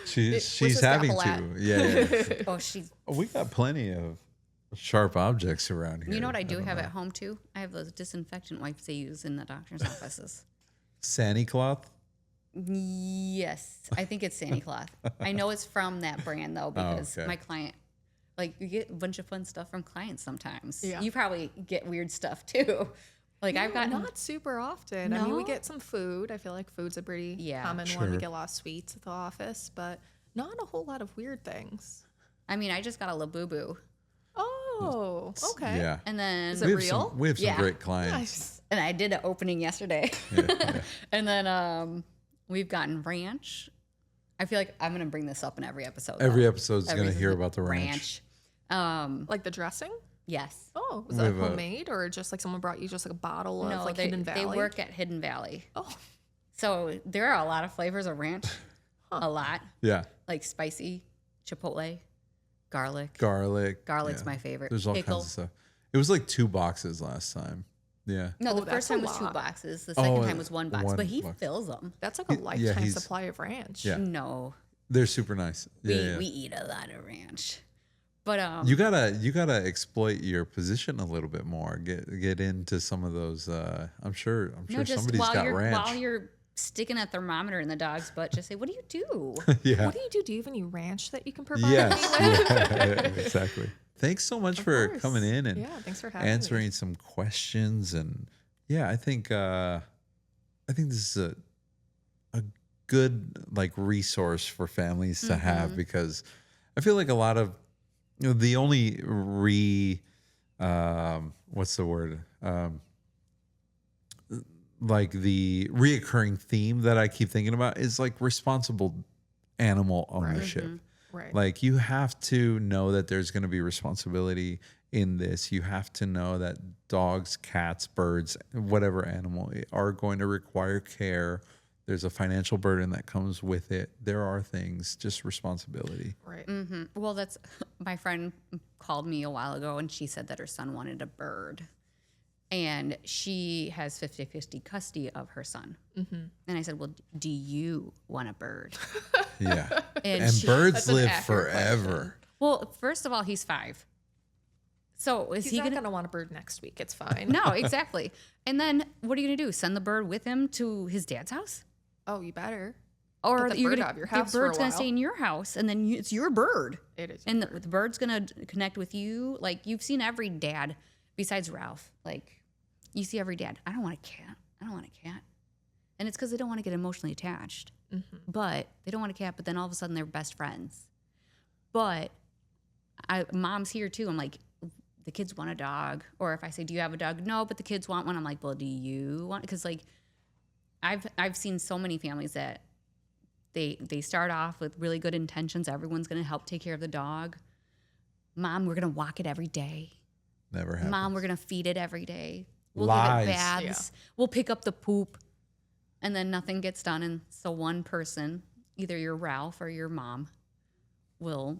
She's this having apple at? to. Yeah. Oh, she's. We got plenty of sharp objects around here. You know what I do don't have know. at home too? I have those disinfectant wipes they use in the doctor's offices. Sani cloth. Yes, I think it's Sani Cloth. I know it's from that brand though because okay. my client, like, you get a bunch of fun stuff from clients sometimes. Yeah. You probably get weird stuff too. Like I've gotten Not super often. I mean, we No? get some food. I feel like food's a pretty Yeah. common one. We Sure. get a lot of sweets at the office, but not a whole lot of weird things. I mean, I just got a Labubu, Oh, okay. Yeah. and then Is it we have real? we have some Yeah. great clients. Nice. and I did an opening yesterday. Yeah. And then we've gotten ranch. I feel like I'm gonna bring this up in every episode. Every though. episode's going to Every- hear about the ranch. Like the dressing? Yes. Oh, was We that have a- homemade or just like someone brought you just like a bottle of No, like they, Hidden Valley? they work at Hidden Valley. Oh, So there are a lot of flavors of ranch. A lot. Yeah. Like spicy, chipotle, garlic. Garlic. Garlic's yeah. my favorite. There's all Pickle. kinds of stuff. It was like 2 boxes last time. Yeah. No, the Oh, first that's a time was 2 lot. boxes. The second Oh, time was 1 box. one But he box. fills them. that's like a Yeah, lifetime he's- supply of ranch. Yeah. No. They're super nice. Yeah. We, yeah. we eat a lot of ranch. But You gotta exploit your position a little bit more. Get into some of those. I'm sure no, just somebody's while got you're ranch. while you're sticking a thermometer in the dog's butt, just say, "What do you do?" Yeah. What do you do? Do you have any ranch that you can provide Yes. me with? Yeah, exactly. Thanks so much for course. coming in and Yeah, thanks for having me. answering some questions. And yeah, I think this is a good like resource for families to have, because I feel like a lot of, you know, the only what's the word? Like the reoccurring theme that I keep thinking about is like responsible animal ownership. Right. Like you have to know that there's going to be responsibility in this. You have to know that dogs, cats, birds, whatever animal are going to require care. There's a financial burden that comes with it. There are things, just responsibility. right. Well, that's my friend called me a while ago, and she said that her son wanted a bird. And she has 50-50 custody of her son. And I said, well, do you want a bird? Yeah. And And she- birds That's an live accurate forever. question. Well, first of all, he's 5. So is He's he not gonna? going to want a bird next week. It's fine. No, exactly. And then what are you gonna do? Send the bird with him to his dad's house, Oh, you better. or Get the you're bird gonna out of your house the for a bird's gonna while. stay in your house, and then it's your bird, It is. and the bird's gonna connect with you. Like you've seen every dad besides Ralph. Like you see every dad. I don't want a cat. I don't want a cat, and it's because they don't want to get emotionally attached. But they don't want a cat. But then all of a sudden they're best friends. But mom's here too. I'm like, the kids want a dog. Or if I say, do you have a dog? No, but the kids want one. I'm like, well, do you want? Because like, I've seen so many families that they start off with really good intentions. Everyone's going to help take care of the dog. Mom, we're going to walk it every day. Never happened. Mom, we're going to feed it every day. We'll Lies. give it baths. We'll pick up the poop. And then nothing gets done. And so one person, either your Ralph or your mom, will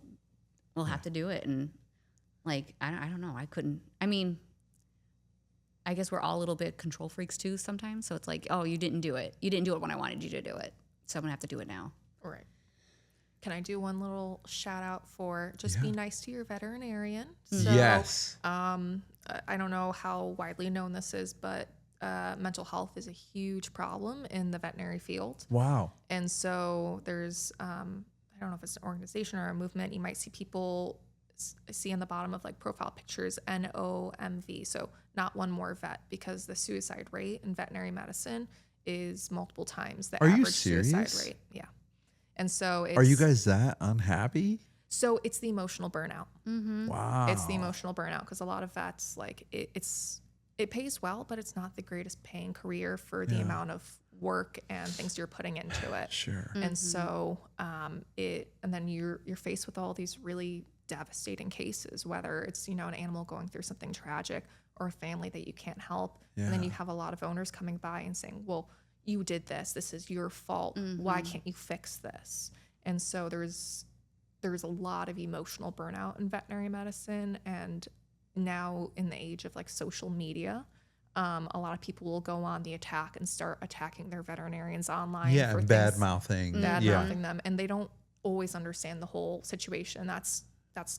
have to do it. And like, I don't know. I mean, I guess we're all a little bit control freaks too sometimes. So it's like, oh, you didn't do it. You didn't do it when I wanted you to do it. So I'm going to have to do it now. All right. Can I do one little shout out for just be nice to your veterinarian? So, Yes. I don't know how widely known this is, but mental health is a huge problem in the veterinary field. Wow. And so there's, I don't know if it's an organization or a movement, you might see people see on the bottom of like profile pictures, NOMV. So not one more vet, because the suicide rate in veterinary medicine is multiple times the Are you average suicide serious? rate. Yeah. And so it's, Are you guys that unhappy? so it's the emotional burnout. Wow. It's the emotional burnout, because a lot of vets, like it pays well, but it's not the greatest paying career for the amount of work and things you're putting into it. Sure. And so and then you're faced with all these really devastating cases, whether it's, an animal going through something tragic or a family that you can't help. And then Yeah. you have a lot of owners coming by and saying, well, you did this. This is your fault. Why can't you fix this? And so there's a lot of emotional burnout in veterinary medicine. And now in the age of like social media, a lot of people will go on the attack and start attacking their veterinarians online. Yeah, for bad things, mouthing. bad Yeah. mouthing them, and they don't always understand the whole situation. That's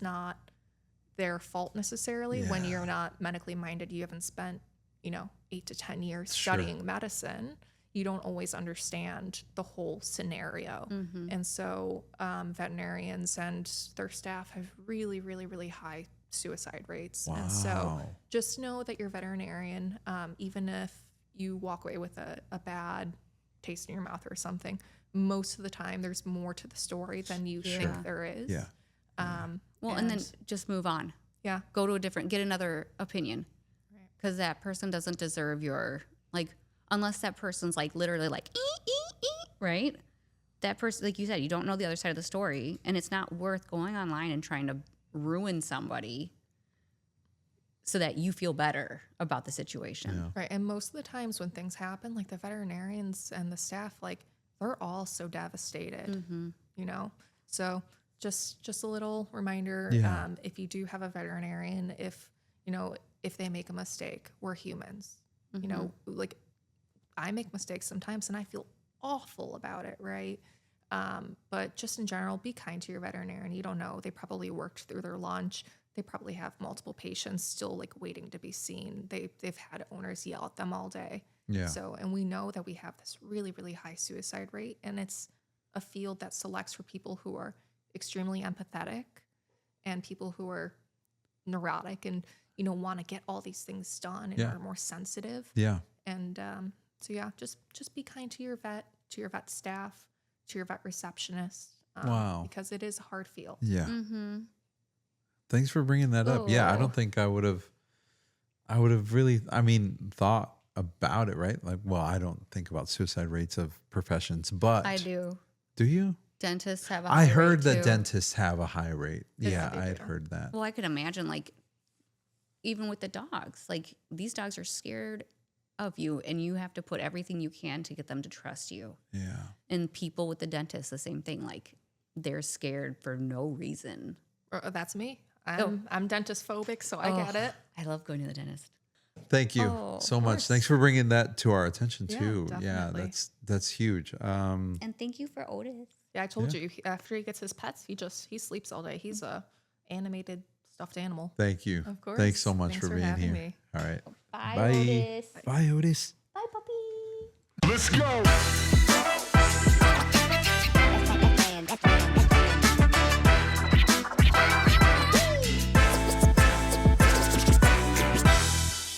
not their fault necessarily. When you're not medically minded, you haven't spent 8 to 10 years Sure. studying medicine. You don't always understand the whole scenario. And so veterinarians and their staff have really, really, really high suicide rates. And so Wow. just know that your veterinarian, even if you walk away with a bad taste in your mouth or something, most of the time there's more to the story than you think there is. Yeah. Well, and then just move on. Yeah. Go to get another opinion. Because that person doesn't deserve your, like, unless that person's like literally like, right? That person, like you said, you don't know the other side of the story, and it's not worth going online and trying to ruin somebody so that you feel better about the situation. Right. And most of the times when things happen, like the veterinarians and the staff, like they're all so devastated, So just a little reminder, Yeah. if you do have a veterinarian, if they make a mistake, we're humans. Like I make mistakes sometimes and I feel awful about it, right? But just in general, be kind to your veterinarian. You don't know. They probably worked through their lunch. They probably have multiple patients still like waiting to be seen. They've had owners yell at them all day. Yeah. So, and we know that we have this really, really high suicide rate, and it's a field that selects for people who are extremely empathetic and people who are neurotic and, want to get all these things done and are more sensitive. Yeah. And so yeah, just be kind to your vet staff, to your vet receptionist. Wow. Because it is a hard field. Yeah. Thanks for bringing that up. Yeah, I don't think I would have really, thought about it, right? Like, well, I don't think about suicide rates of professions, but I do. Do you? Dentists have a I high heard rate that too. dentists have a high rate. Yeah, they I had do. heard that. Well, I could imagine, like, even with the dogs, like, these dogs are scared of you, and you have to put everything you can to get them to trust you. Yeah. And people with the dentist, the same thing. Like, they're scared for no reason. That's me. I'm dentist phobic, so I get it. I love going to the dentist. Thank you Oh, so of much. course. Thanks for bringing that to our attention Yeah, too. Yeah, definitely. that's huge. And thank you for Otis. Yeah, I told you, after he gets his pets, he sleeps all day. He's a animated stuffed animal. Thank you. Of course. Thanks so much Thanks for for being having here. me. All right. Bye, Bye. Otis. Bye, Otis. Bye, puppy. Let's go.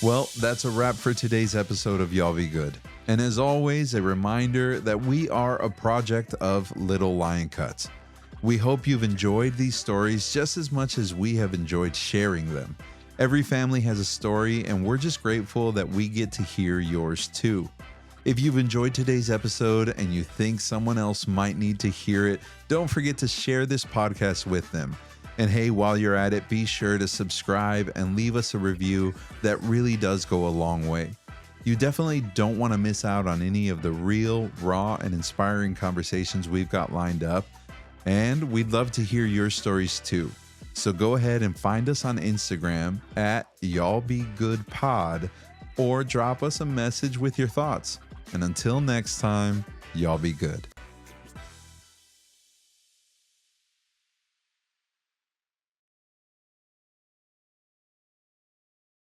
Well, that's a wrap for today's episode of Y'all Be Good. And as always, a reminder that we are a project of Little Lion Cuts. We hope you've enjoyed these stories just as much as we have enjoyed sharing them. Every family has a story, and we're just grateful that we get to hear yours too. If you've enjoyed today's episode and you think someone else might need to hear it, don't forget to share this podcast with them. And hey, while you're at it, be sure to subscribe and leave us a review. That really does go a long way. You definitely don't want to miss out on any of the real, raw, and inspiring conversations we've got lined up. And we'd love to hear your stories too. So go ahead and find us on Instagram at Y'all Be Good Pod, or drop us a message with your thoughts. And until next time, y'all be good.